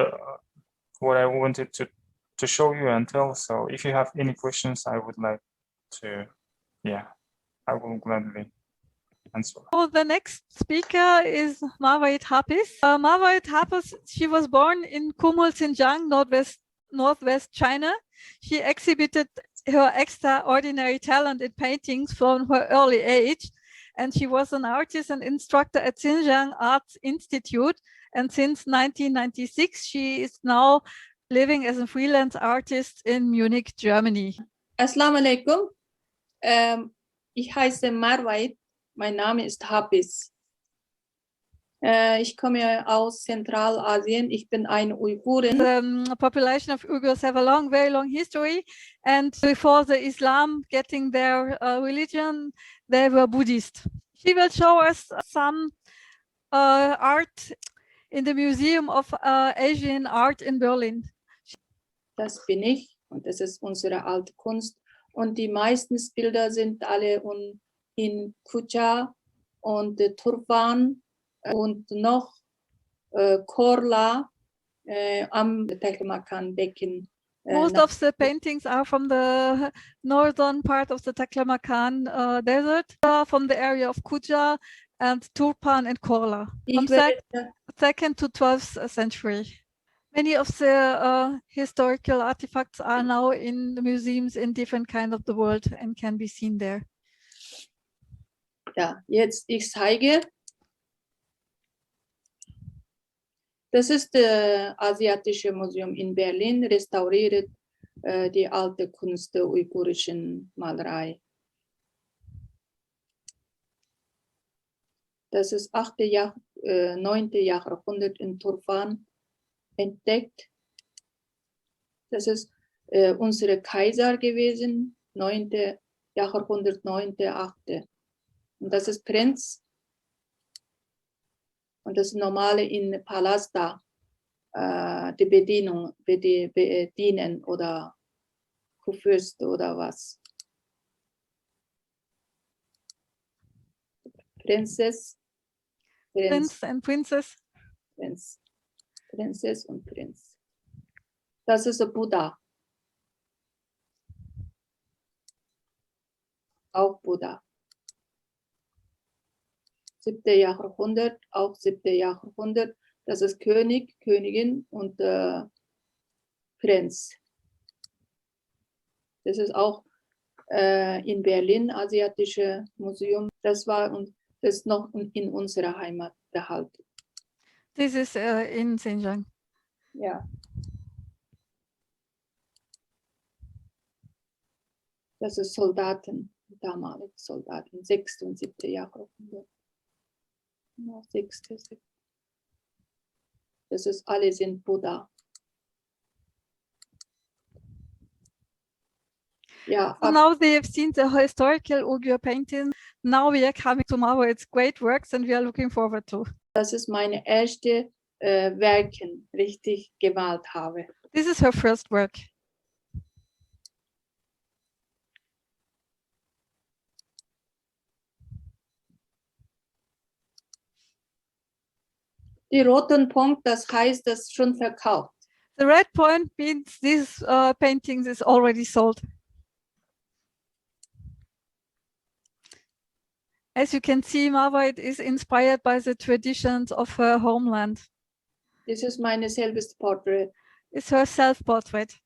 I wanted to show you and tell. So if you have any questions, I would like to, yeah, I will gladly answer. So the next speaker is Marwait Hafiz. Marwait Hafiz, she was born in Kumul, Xinjiang, northwest China. She exhibited her extraordinary talent in paintings from her early age, and she was an artist and instructor at Xinjiang Arts Institute. And since 1996, she is now living as a freelance artist in Munich, Germany. Assalamu alaikum. Ich heiße Marwait. Mein Name ist Hafiz. Ich komme aus Zentralasien. Ich bin eine Uigurin. The population of Uyghurs have a very long history, and before the Islam getting their religion, they were Buddhist. She will show us some art in the Museum of Asian Art in Berlin. Das bin ich und das ist unsere alte Kunst. Und die meisten Bilder sind alle in Kucha und Turban und noch Korla am Taklamakan Beken. Most of the paintings are from the northern part of the Taklamakan desert, from the area of Kucha and Turpan and Korla, from 2nd to 12th century. Many of the historical artifacts are now in the museums in different kinds of the world and can be seen there. Ja, jetzt ich zeige. Das ist das Asiatische Museum in Berlin, restauriert die alte Kunst der uigurischen Malerei. Das ist 9. Jahrhundert in Turfan entdeckt. Das ist unsere Kaiser gewesen, 9. Jahrhundert, 9., 8. Und das ist Prinz. Und das Normale in Palast da, die Bedienung, bedienen oder Kurfürst oder was. Prinzess. Prince and Princess. Prinzess und Prinz. Das ist der Buddha. Auch Buddha. 7. Jahrhundert, auch 7. Jahrhundert. Das ist König, Königin und Prinz. Das ist auch in Berlin, Asiatische Museum. Das war und das ist noch in unserer Heimat behalten. This is in Xinjiang. Ja. Das ist Soldaten, damalige Soldaten, 6. und 7. Jahrhundert. Ja, 6. Das ist alles in Buddha. Yeah. So now they have seen the historical Uyghur painting. Now we are coming to Marwa's great works and we are looking forward to. Das ist meine erste Werken, richtig gemalt habe. This is her first work. Die roten Punkt, das heißt, das ist schon verkauft. The red point means this paintings is already sold. As you can see, Marwa is inspired by the traditions of her homeland. This is meine selbst Portrait. It's her self-portrait.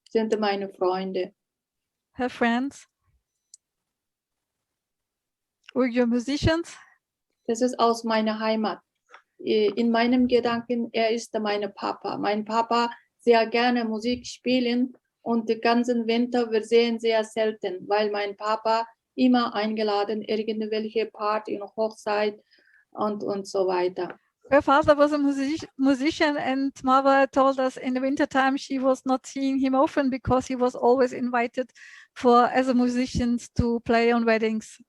Sind meine Freunde. Her friends. Uyghur musicians. Das ist aus meiner Heimat. In meinem Gedanken, er ist mein Papa. Mein Papa sehr gerne Musik spielen und den ganzen Winter wir sehen sehr selten, weil mein Papa immer eingeladen, irgendwelche Party und Hochzeit und so weiter. Her father was a musician and Marwa told us in the wintertime she was not seeing him often because he was always invited as a musician to play on weddings.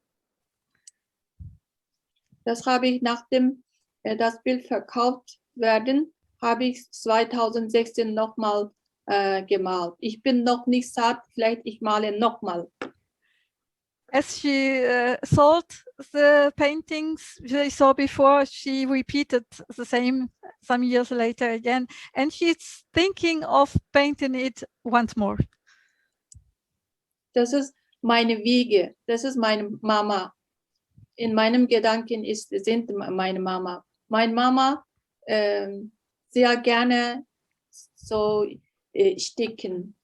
Das habe ich, nachdem das Bild verkauft werden, habe ich 2016 nochmal gemalt. Ich bin noch nicht satt, vielleicht ich male nochmal. As she sold the paintings she saw before, she repeated the same some years later again, and she's thinking of painting it once more. Das ist meine Wiege, das ist meine Mama. In meinem Gedanken sind meine Mama. Meine Mama sehr gerne so sticken.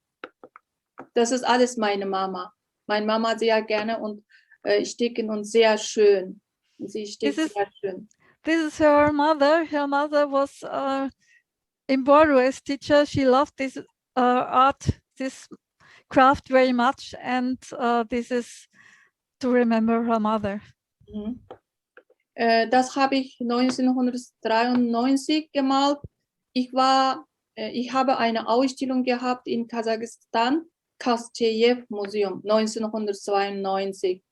Das ist alles meine Mama. Meine Mama sehr gerne und sticken und sehr schön. Sie stickt sehr schön. This is her mother. Her mother was embroidery teacher. She loved this art, this craft very much, and this is to remember her mother. Das habe ich 1993 gemalt. Ich habe eine Ausstellung gehabt in Kasachstan, Kastschejew Museum 1992.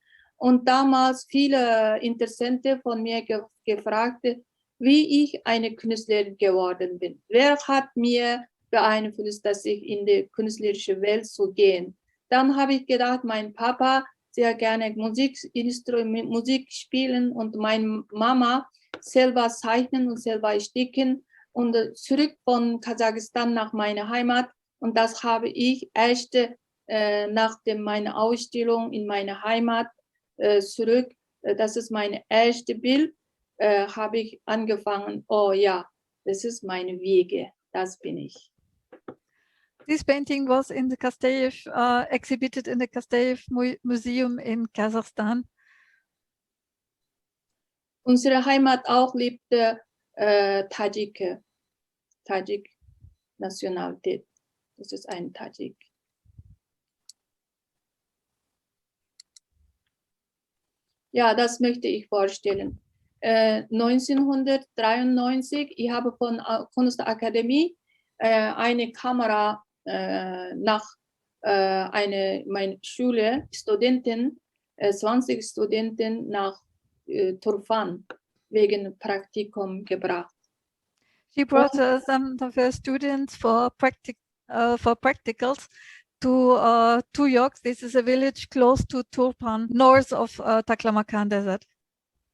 Und damals viele Interessente von mir gefragt, wie ich eine Künstlerin geworden bin. Wer hat mir beeinflusst, dass ich in die künstlerische Welt zu gehen? Dann habe ich gedacht, mein Papa sehr gerne Musik spielen und meine Mama selber zeichnen und selber sticken und zurück von Kasachstan nach meiner Heimat. Und das habe ich erst nach meiner Ausstellung in meiner Heimat zurück. Das ist mein erstes Bild. Habe ich angefangen, oh ja, das ist meine Wege, das bin ich. This painting was in the Kasteyev, exhibited in the Kasteyev Museum in Kazakhstan. Unsere Heimat auch liebte Tajik Nationalität. Das ist ein Tajik. Ja, das möchte ich vorstellen. 1993, ich habe von Kunstakademie eine Kamera nach meine Schule, Studenten, 20 Studenten nach Turfan wegen Praktikum gebracht. She brought some of her students for practicals to Tuyok. This is a village close to Turpan, north of Taklamakan Desert.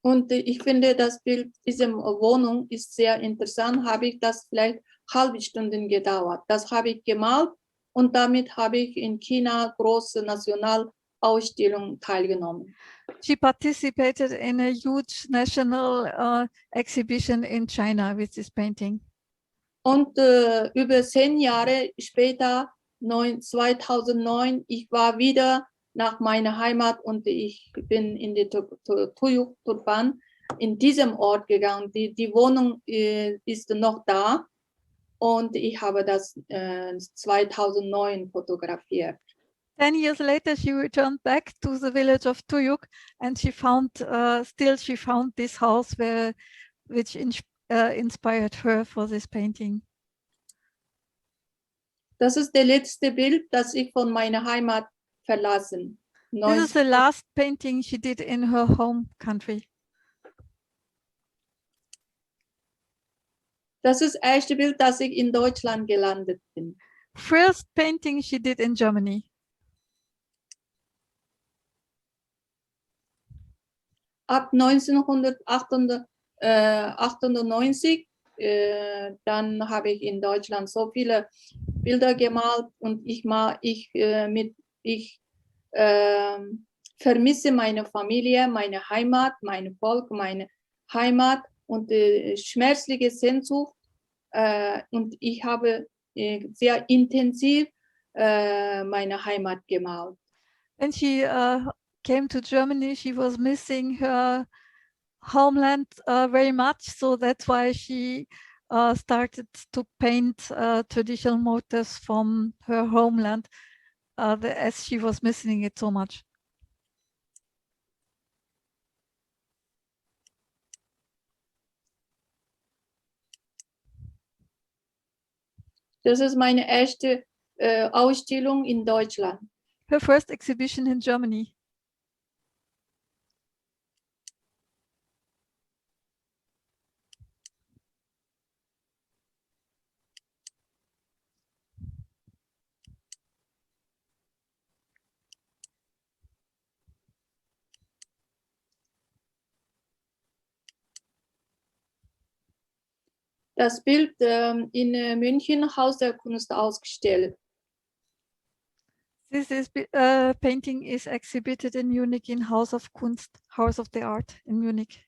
Und ich finde, das Bild dieser Wohnung ist sehr interessant. Habe ich das vielleicht halbe Stunden gedauert. Das habe ich gemalt und damit habe ich in China große Nationalausstellung teilgenommen. She participated in a huge national exhibition in China with this painting. Und über 10 Jahre später, 2009, ich war wieder nach meiner Heimat und ich bin in die Tuyuk Turban in diesem Ort gegangen. Die Wohnung ist noch da und ich habe das 2009 fotografiert. 10 years later, she returned back to the village of Tuyuk, and she found she found this house which inspired her for this painting. Das ist das letzte Bild, das ich von meiner Heimat verlassen. This is the last painting she did in her home country. Das ist das erste Bild, das ich in Deutschland gelandet bin. First painting she did in Germany. Ab 1998 dann habe ich in Deutschland so viele Bilder gemalt und ich vermisse meine Familie, meine Heimat, mein Volk, meine Heimat und schmerzliche Sehnsucht und ich habe sehr intensiv meine Heimat gemalt. When she came to Germany, she was missing her homeland very much, so that's why she started to paint traditional motifs from her homeland as she was missing it so much. Das ist meine erste Ausstellung in Deutschland. Her first exhibition in Germany. Das Bild in München, Haus der Kunst, ausgestellt. This painting is exhibited in Munich in House of Kunst, House of the Art in Munich.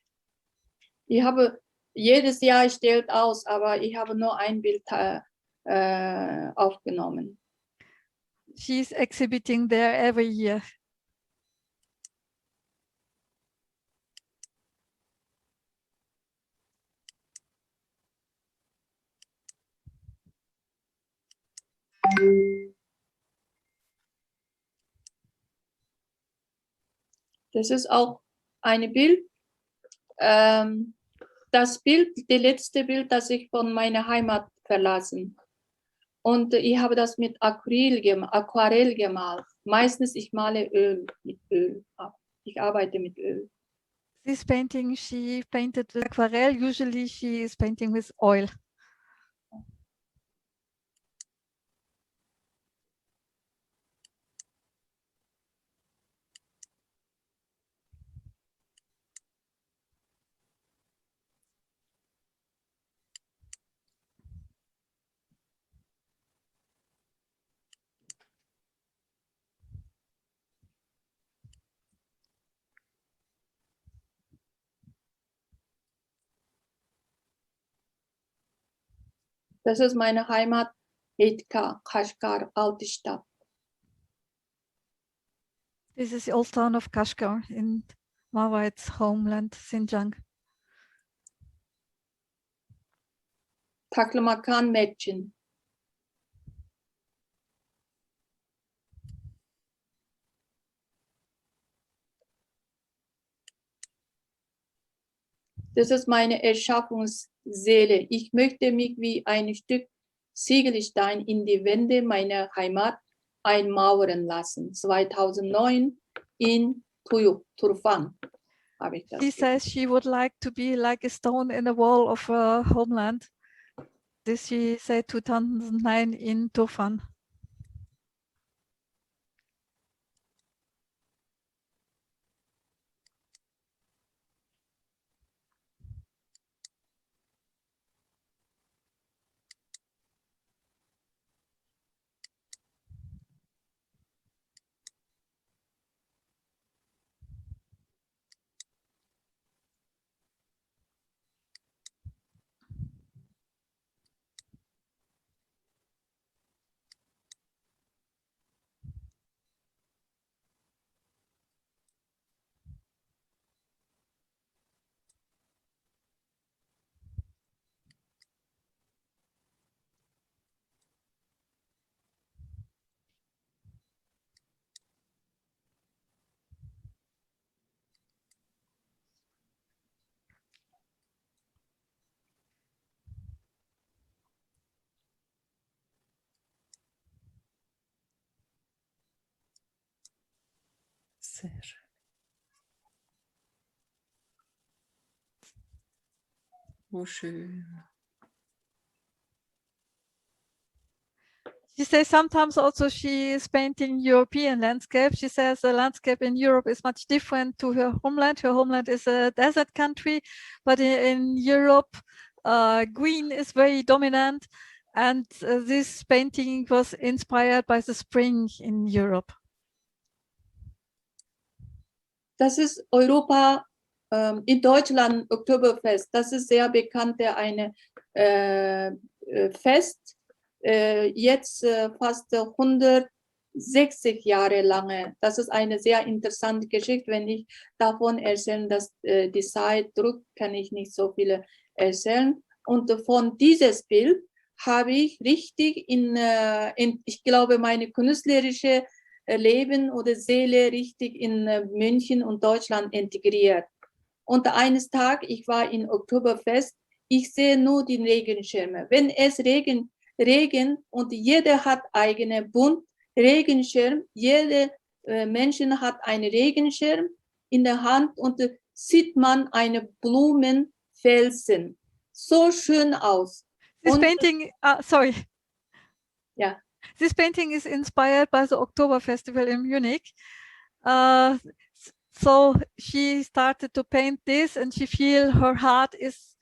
Ich habe jedes Jahr stellt aus, aber ich habe nur ein Bild aufgenommen. She's exhibiting there every year. Das ist auch ein Bild. Das Bild, das letzte Bild, das ich von meiner Heimat verlassen. Und ich habe das mit Aquarell gemalt. Meistens ich male Öl mit Öl ab. Ich arbeite mit Öl. This painting she painted with aquarelle. Usually she is painting with oil. Das ist meine Heimat, Etka, Kashgar, alte Stadt. This is the old town of Kashgar in Marwai's homeland, Xinjiang. Taklamakan Mädchen. Das ist meine Erschaffungsseele. Ich möchte mich wie ein Stück Ziegelstein in die Wände meiner Heimat einmauern lassen. 2009 in Turfan habe ich das. She says she would like to be like a stone in the wall of her homeland. This she said 2009 in Turfan. Sehr schön. Oh, schön. She says sometimes also she is painting European landscape. She says the landscape in Europe is much different to her homeland. Her homeland is a desert country, but in Europe, green is very dominant. And this painting was inspired by the spring in Europe. Das ist Europa, in Deutschland Oktoberfest. Das ist sehr bekannt, eine Fest, jetzt fast 160 Jahre lange. Das ist eine sehr interessante Geschichte. Wenn ich davon erzähle, dass die Zeit drückt, kann ich nicht so viele erzählen. Und von dieses Bild habe ich richtig in ich glaube, meine künstlerische Leben oder Seele richtig in München und Deutschland integriert. Und eines Tages, ich war in Oktoberfest, ich sehe nur die Regenschirme. Wenn es Regen und jeder hat eigene bunt Regenschirm, jeder Menschen hat einen Regenschirm in der Hand und sieht man eine Blumenfelsen. So schön aus. This painting, sorry. Yeah. This painting is inspired by the October Festival in Munich. So she started to paint this and she feels her heart is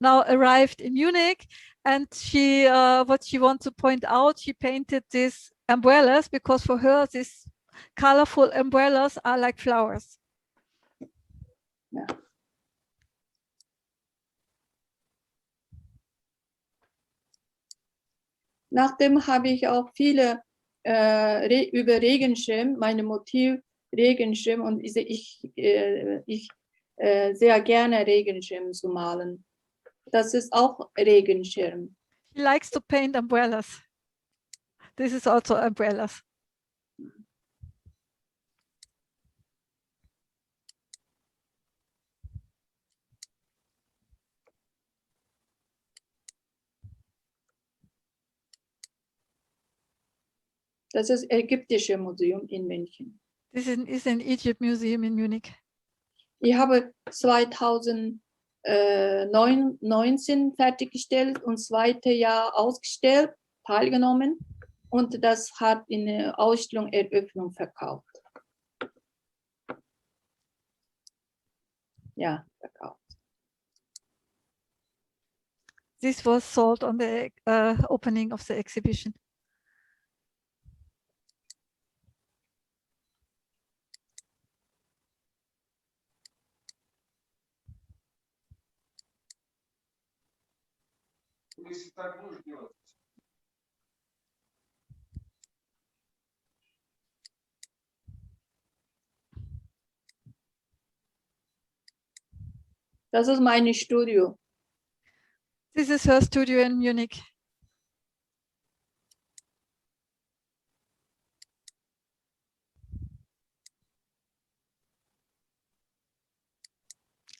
now arrived in Munich. And she, what she wants to point out, she painted these umbrellas because for her, these colorful umbrellas are like flowers. Yeah. Nachdem habe ich auch viele über Regenschirm, meine Motiv Regenschirm und ich sehr gerne Regenschirm zu malen. Das ist auch Regenschirm. He likes to paint umbrellas. This is also umbrellas. Das ist Ägyptische Museum in München. This is in Egypt Museum in Munich. Ich habe 2019 fertiggestellt und das zweite Jahr ausgestellt, teilgenommen und das hat in der Ausstellung Eröffnung verkauft. Ja, verkauft. This was sold on the opening of the exhibition. Das ist mein Studio. This is her studio in Munich.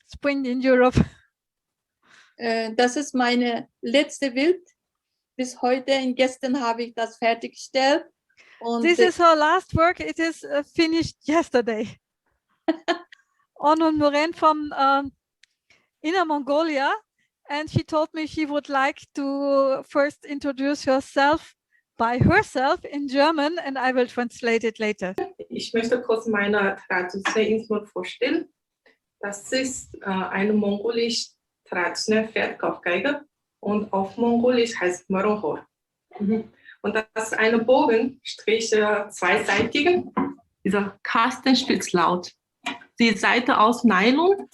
Spring in Europe. Das ist meine letzte Bild. Bis heute, gestern habe ich das fertiggestellt. Und This is her last work. It is finished yesterday. Onur Muren from Inner Mongolia, and she told me she would like to first introduce herself by herself in German, and I will translate it later. Ich möchte kurz meine traditionelle Instrument vorstellen. Das ist eine mongolische traditionelle Pferdkaufgeige und auf Mongolisch heißt Maronhor. Und das ist eine Bogenstriche zweiseitige. Dieser Kasten spielt laut. Die Seite aus Nylon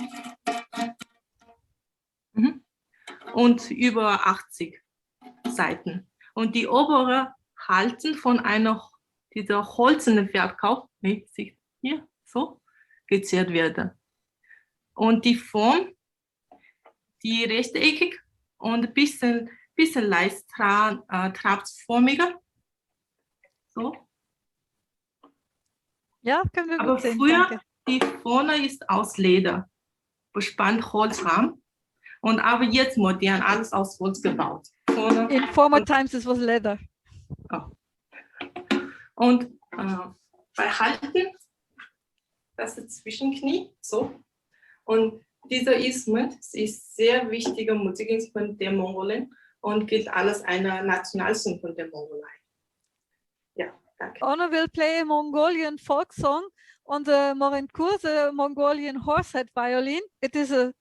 und über 80 Seiten. Und die obere halten von dieser holzenden Verkauf, hier so, gezehrt werden. Und die Form, die rechteckig und ein bisschen leicht trapsförmiger. So. Ja, können wir Aber gut sehen. früher, Danke. die vorne ist aus Leder, bespannt Holzrahmen. Und aber jetzt modern, alles aus Holz gebaut. Vorne. In former times it was leather. Oh. Und bei Halten, das ist Zwischenknie, so. Und dieser Instrument ist sehr wichtiger Musikinstrument der Mongolen und gilt alles einer Nationalsymphon der Mongolei. Ja, danke. Onur will play a Mongolian folk song on the Morenkur, the Mongolian horsehead violin. It is a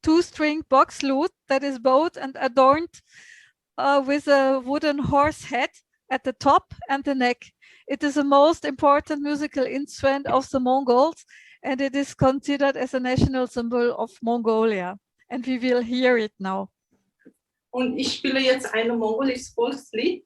two-string box lute that is bowed and adorned with a wooden horse head at the top and the neck. It is the most important musical instrument of the Mongols, and it is considered as a national symbol of Mongolia. And we will hear it now. Und ich spiele jetzt ein mongolisches Volkslied.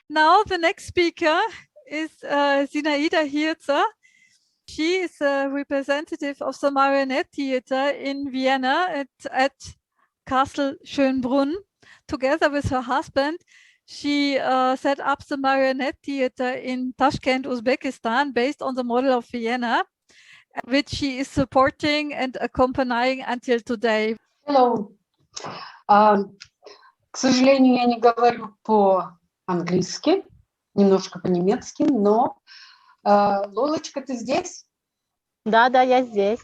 Now the next speaker is Zinaida Hirza. She is a representative of the Marionette Theater in Vienna at Castle Schönbrunn. Together with her husband, she set up the Marionette Theater in Tashkent, Uzbekistan, based on the model of Vienna, which she is supporting and accompanying until today. Hello. К сожалению, я не говорю по-английски, немножко по-немецки, но Лолочка, ты здесь? Да, я здесь.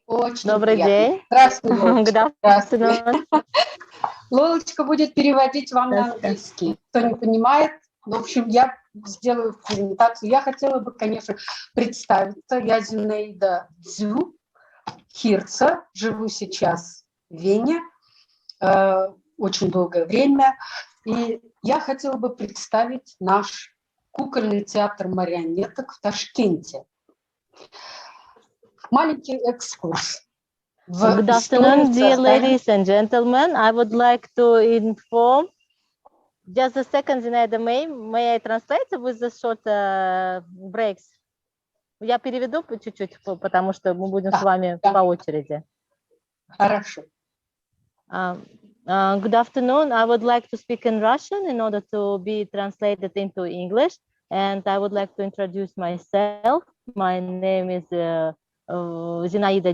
Очень Добрый приятно. день. Здравствуй, Лолочка. Здравствуй. Лолочка будет переводить вам на английский. Кто не понимает, в общем, я сделаю презентацию. Я хотела бы, конечно, представиться. Я Зинаида Hirza, живу сейчас в Вене, очень долгое время. И я хотела бы представить наш кукольный театр марионеток в Ташкенте. Маленький экскурс. Good afternoon, dear ladies and gentlemen. I would like to inform, just a second, Zinaida, may I translate with the short breaks? Я переведу по чуть-чуть, потому что мы будем с вами по очереди. Хорошо. Good afternoon. I would like to speak in Russian in order to be translated into English. And I would like to introduce myself. My name is Zinaida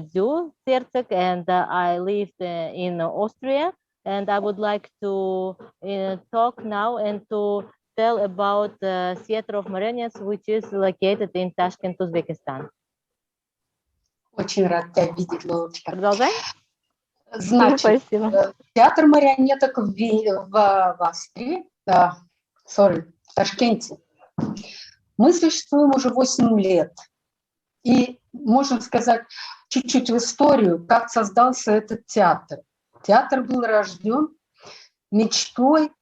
Hirza, and I live in Austria. And I would like to talk now and to tell about the Theater of Marionettes, which is located in Tashkent, Uzbekistan. Очень рад тебя видеть, Лолочка. Продолжай. Значит, театр марионеток в Австрии, в Ташкенте. Мы существуем уже 8 лет. И можем сказать чуть-чуть в историю, как создался этот театр. Театр был рожден мечтой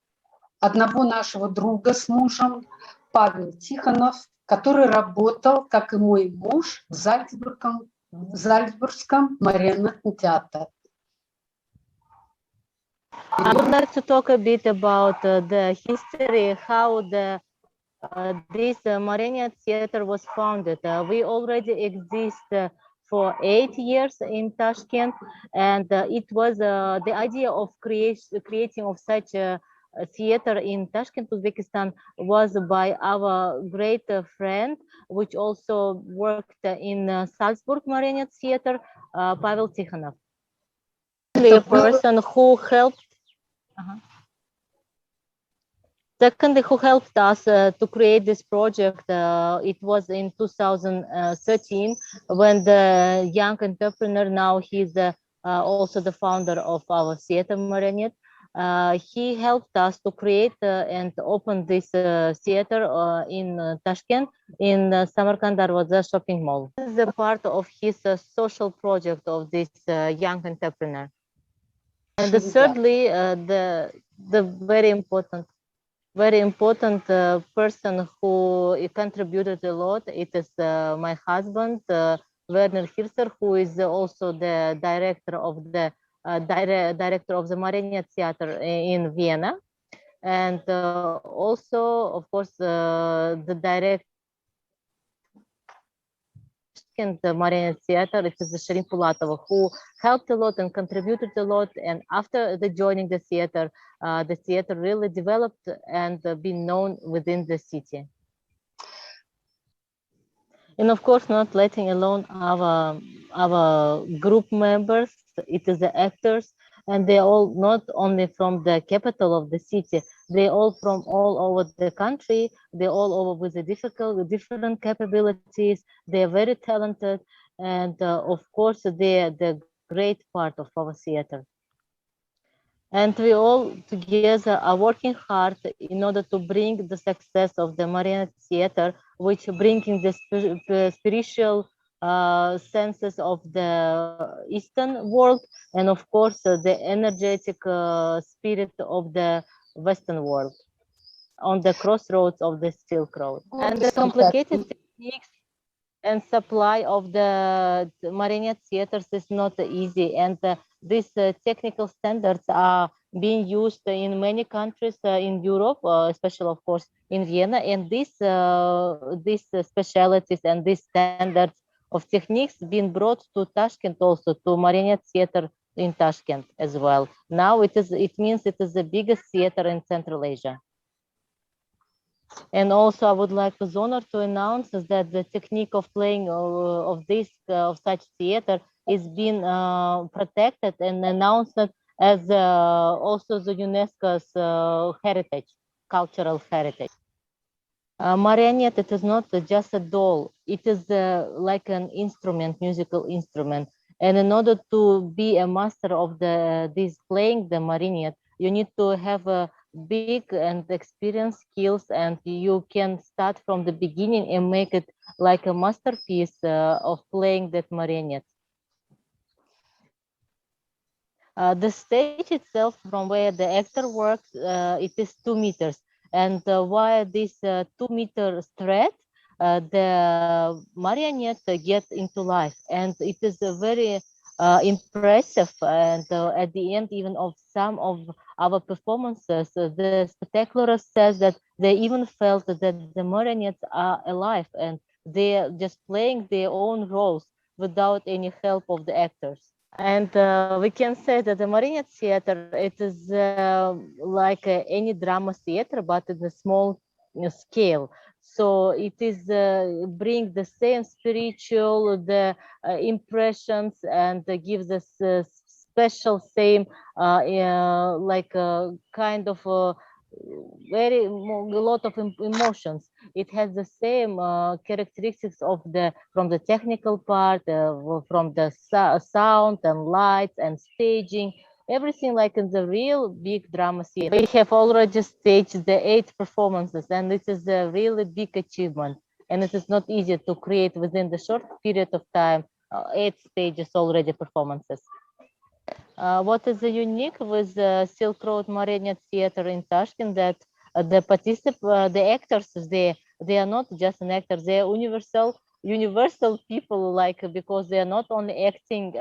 одного нашего друга с мужем, Павел Тихонов, который работал, как и мой муж, в Зальцбургском марионетном театре. I would like to talk a bit about the history, how this Marionette Theater was founded. We already exist for 8 years in Tashkent, and it was the idea of creating of such a theater in Tashkent, Uzbekistan, was by our great friend, which also worked in Salzburg Marionette Theater, Pavel Tikhonov. A person who helped. Secondly, who helped us to create this project, it was in 2013 when the young entrepreneur, now he's also the founder of our theater Marionette, he helped us to create and open this theater in Tashkent, in Samarkand Darwaza shopping mall. This is a part of his social project of this young entrepreneur. And thirdly, the very important person who contributed a lot, it is my husband, Werner Hirzer, who is also the director of the Marionette Theater in Vienna, and also, of course, the director in the Marionette Theater, it is Syrym who helped a lot and contributed a lot. And after joining the theater really developed and been known within the city. And of course, not letting alone our group members, it is the actors, and they all not only from the capital of the city, they all from all over the country, they all over with different capabilities, they are very talented, and of course they are the great part of our theater. And we all together are working hard in order to bring the success of the Marionette Theater, which bringing the spiritual senses of the Eastern world, and of course the energetic spirit of the Western world on the crossroads of the Silk Road. And the complicated techniques and supply of the Marionette theaters is not easy, and these technical standards are being used in many countries in Europe, especially of course in Vienna. And these specialities and these standards of techniques being brought to Tashkent also, to Marionette Theater in Tashkent as well. Now it means it is the biggest theater in Central Asia. And also I would like with honor to announce that the technique of playing of such theater is being protected and announced as also the UNESCO's heritage, cultural heritage. Marionette, it is not just a doll, it is like an instrument, musical instrument. And in order to be a master of this playing the marionette, you need to have a big and experienced skills, and you can start from the beginning and make it like a masterpiece of playing that marionette. The stage itself, from where the actor works, it is 2 meters. And via this 2-meter thread, the marionette gets into life. And it is very impressive. And at the end, even of some of our performances, the spectacular says that they even felt that the marionettes are alive and they're just playing their own roles without any help of the actors. And we can say that the Marionette Theater, it is like any drama theater, but in a small scale. So it is bring the same spiritual, impressions, and gives us special same like kind of very a lot of emotions. It has the same characteristics of from the technical part, from the sound and lights and staging, everything like in the real big drama theater. We have already staged the 8 performances, and it is a really big achievement. And it is not easy to create within the short period of time 8 stages already performances. What is unique with the Silk Road Marionette Theater in Tashkent, that the actors, they are not just an actor, they are universal people, like, because they are not only acting,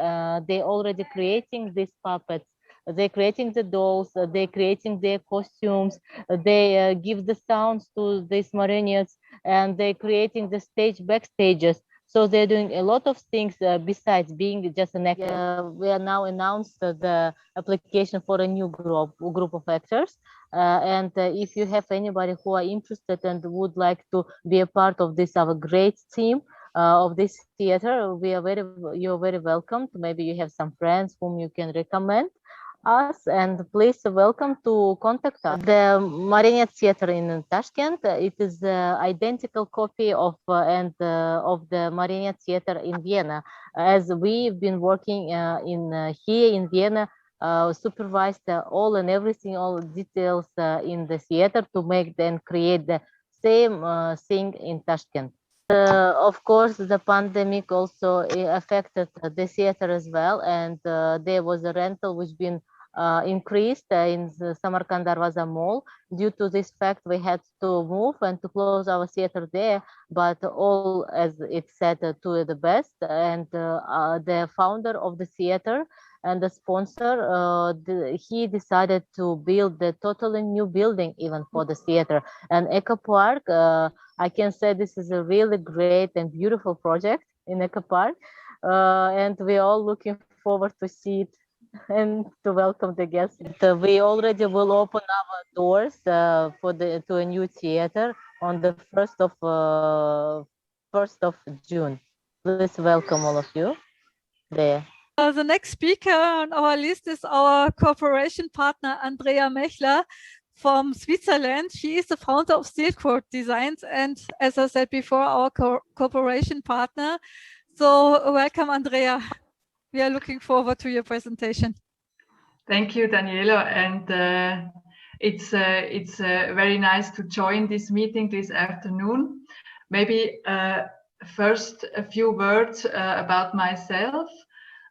they already creating these puppets, they're creating the dolls, they're creating their costumes, they give the sounds to these marionettes, and they're creating the stage backstages. So they're doing a lot of things besides being just an actor. We are now announced the application for a new group of actors. And if you have anybody who are interested and would like to be a part of this, our great team of this theater, you're very welcome. Maybe you have some friends whom you can recommend us, and please welcome to contact us. The Marionette Theater in Tashkent, it is the identical copy of the Marionette Theater in Vienna, as we've been working here in Vienna, supervised all details in the theater to make and create the same thing in Tashkent. Of course, the pandemic also affected the theater as well, and there was a rental which been increased in the Samarkand Darwaza Mall. Due to this fact, we had to move and to close our theater there, but all, as it said, to the best. And the founder of the theater and the sponsor, he decided to build the totally new building even for the theater. And Eco Park, I can say this is a really great and beautiful project in Eco Park, and we're all looking forward to see it and to welcome the guests. We already will open our doors to a new theater on the 1st of June. Please welcome all of you there. The next speaker on our list is our cooperation partner, Andrea Mehler from Switzerland. She is the founder of Silk Road Designs, and as I said before, our cooperation partner. So welcome, Andrea. We are looking forward to your presentation. Thank you, Daniela, and it's very nice to join this meeting this afternoon. Maybe first a few words about myself.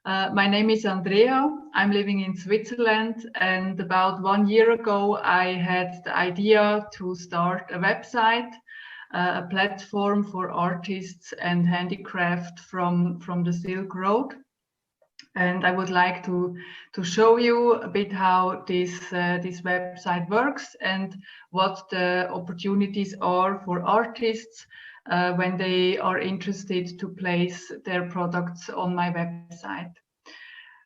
My name is Andrea. I'm living in Switzerland, and about 1 year ago, I had the idea to start a website, a platform for artists and handicraft from the Silk Road. And I would like to show you a bit how this website works and what the opportunities are for artists when they are interested to place their products on my website.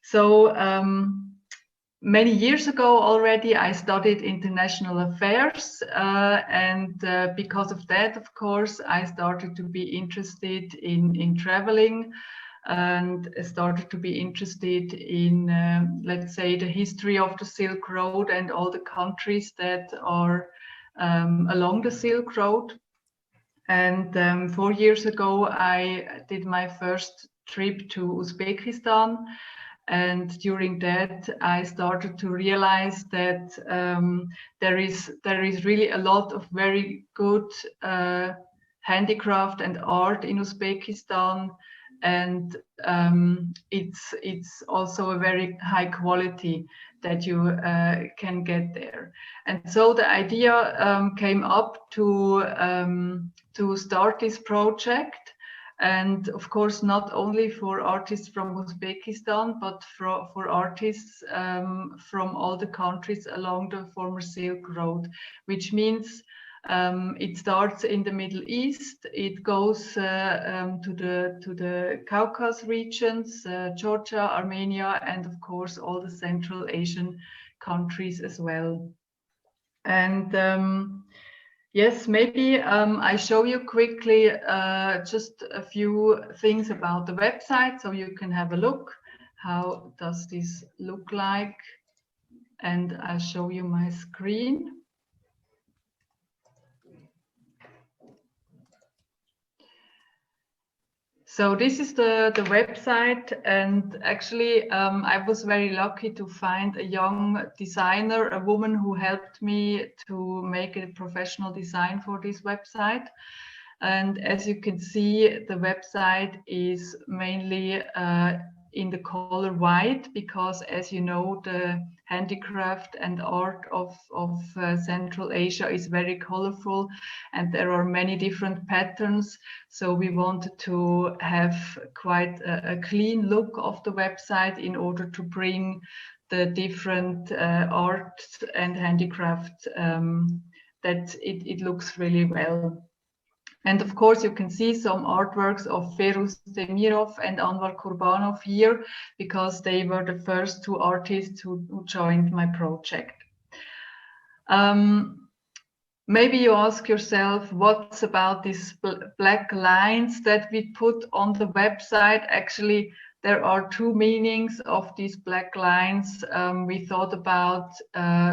So many years ago already, I studied international affairs, and because of that, of course, I started to be interested in traveling, and started to be interested in, let's say, the history of the Silk Road and all the countries that are along the Silk Road. And 4 years ago, I did my first trip to Uzbekistan. And during that, I started to realize that there is really a lot of very good handicraft and art in Uzbekistan, and it's also a very high quality that you can get there. And so the idea came up to start this project. And of course, not only for artists from Uzbekistan, but for artists from all the countries along the former Silk Road, which means it starts in the Middle East, it goes to the Caucasus regions, Georgia, Armenia, and of course all the Central Asian countries as well. And yes, maybe I show you quickly just a few things about the website so you can have a look. How does this look like? And I'll show you my screen. So this is the website, and actually I was very lucky to find a young designer, a woman who helped me to make a professional design for this website. And as you can see, the website is mainly in the color white, because as you know, the handicraft and art of Central Asia is very colorful, and there are many different patterns. So we wanted to have quite a clean look of the website in order to bring the different art and handicraft that it looks really well. And of course, you can see some artworks of Feruz, Temirov and Anwar Purbanov here, because they were the first two artists who joined my project. Maybe you ask yourself, what's about these black lines that we put on the website? Actually, there are two meanings of these black lines. We thought about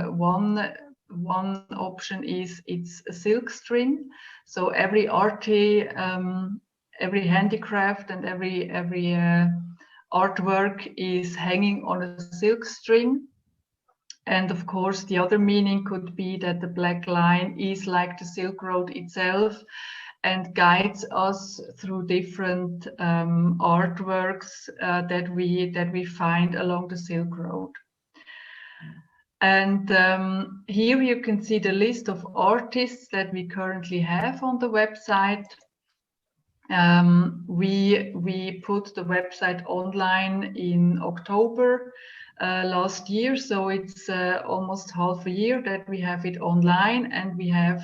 one option is it's a silk string. So every arty, every handicraft and every artwork is hanging on a silk string. And of course, the other meaning could be that the black line is like the Silk Road itself and guides us through different artworks that we find along the Silk Road. And here you can see the list of artists that we currently have on the website. We put the website online in October last year, so it's almost half a year that we have it online, and we have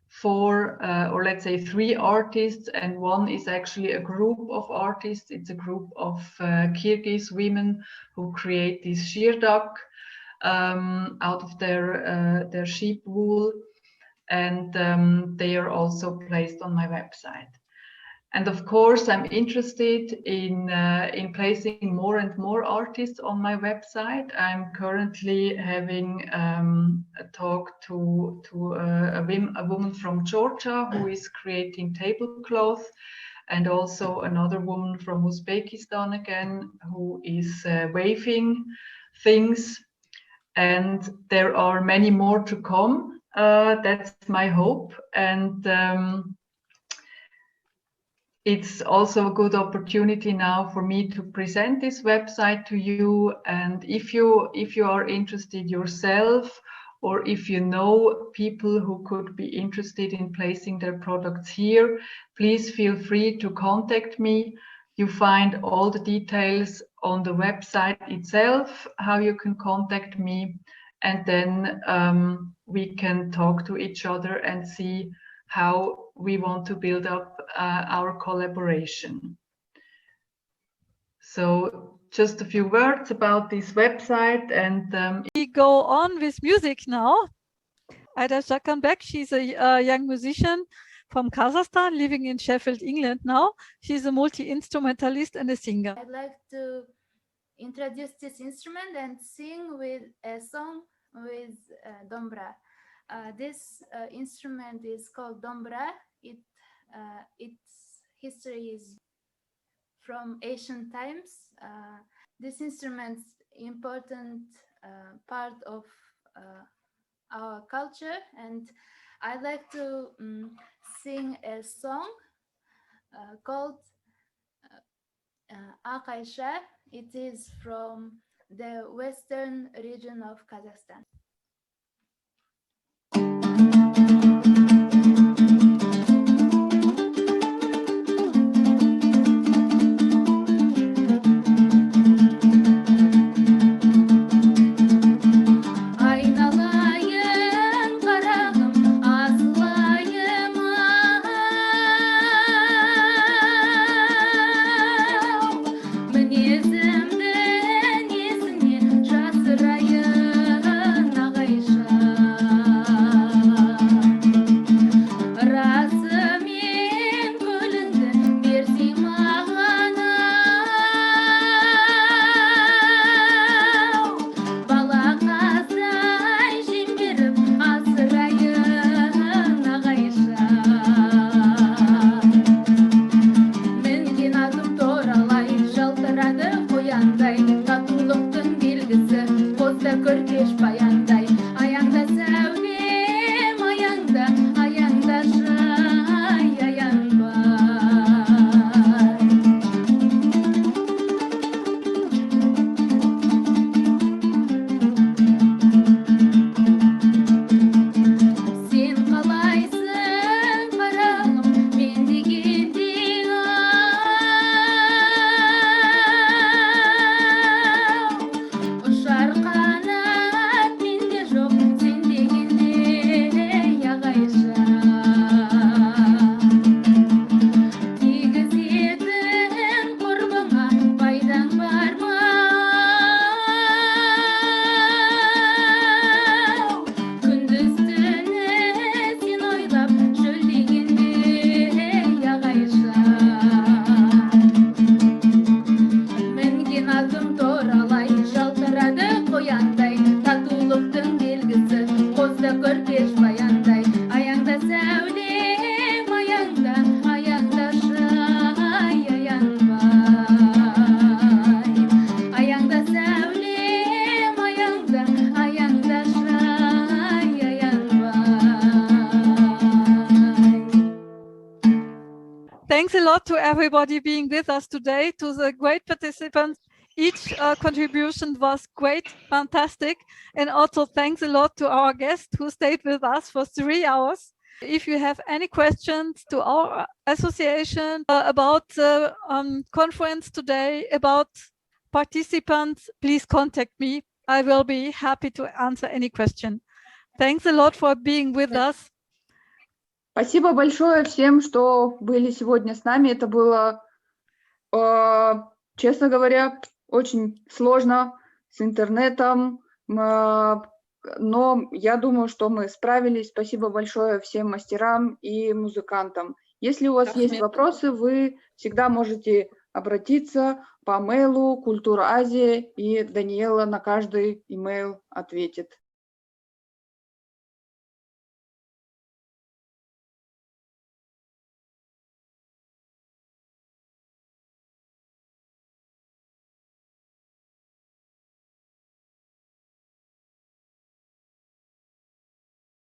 4 or let's say 3 artists, and one is actually a group of artists. It's a group of Kyrgyz women who create this sheerdak out of their sheep wool, and they are also placed on my website. And of course, I'm interested in placing more and more artists on my website. I'm currently having a talk to a woman from Georgia who is creating tablecloth, and also another woman from Uzbekistan again who is waving things. And there are many more to come. That's my hope. And it's also a good opportunity now for me to present this website to you. And if you are interested yourself, or if you know people who could be interested in placing their products here, please feel free to contact me. You find all the details on the website itself how you can contact me, and then we can talk to each other and see how we want to build up our collaboration. So just a few words about this website, and we go on with music now. Aida Shakanbek, she's a young musician from Kazakhstan, living in Sheffield, England now. She's a multi-instrumentalist and a singer. I'd like to introduce this instrument and sing with a song with dombra. This instrument is called dombra. Its history is from ancient times. This instrument's important part of our culture, and I'd like to sing a song called Akaysha. It is from the western region of Kazakhstan. Thanks a lot to everybody being with us today, to the great participants. Each contribution was great, fantastic. And also thanks a lot to our guest who stayed with us for 3 hours. If you have any questions to our association about the conference today, about participants, please contact me. I will be happy to answer any question. Thanks a lot for being with us. Спасибо большое всем, что были сегодня с нами. Это было, честно говоря, очень сложно с интернетом, но я думаю, что мы справились. Спасибо большое всем мастерам и музыкантам. Если у вас есть вопросы, вы всегда можете обратиться по мейлу Культура Азия, и Даниэла на каждый имейл ответит.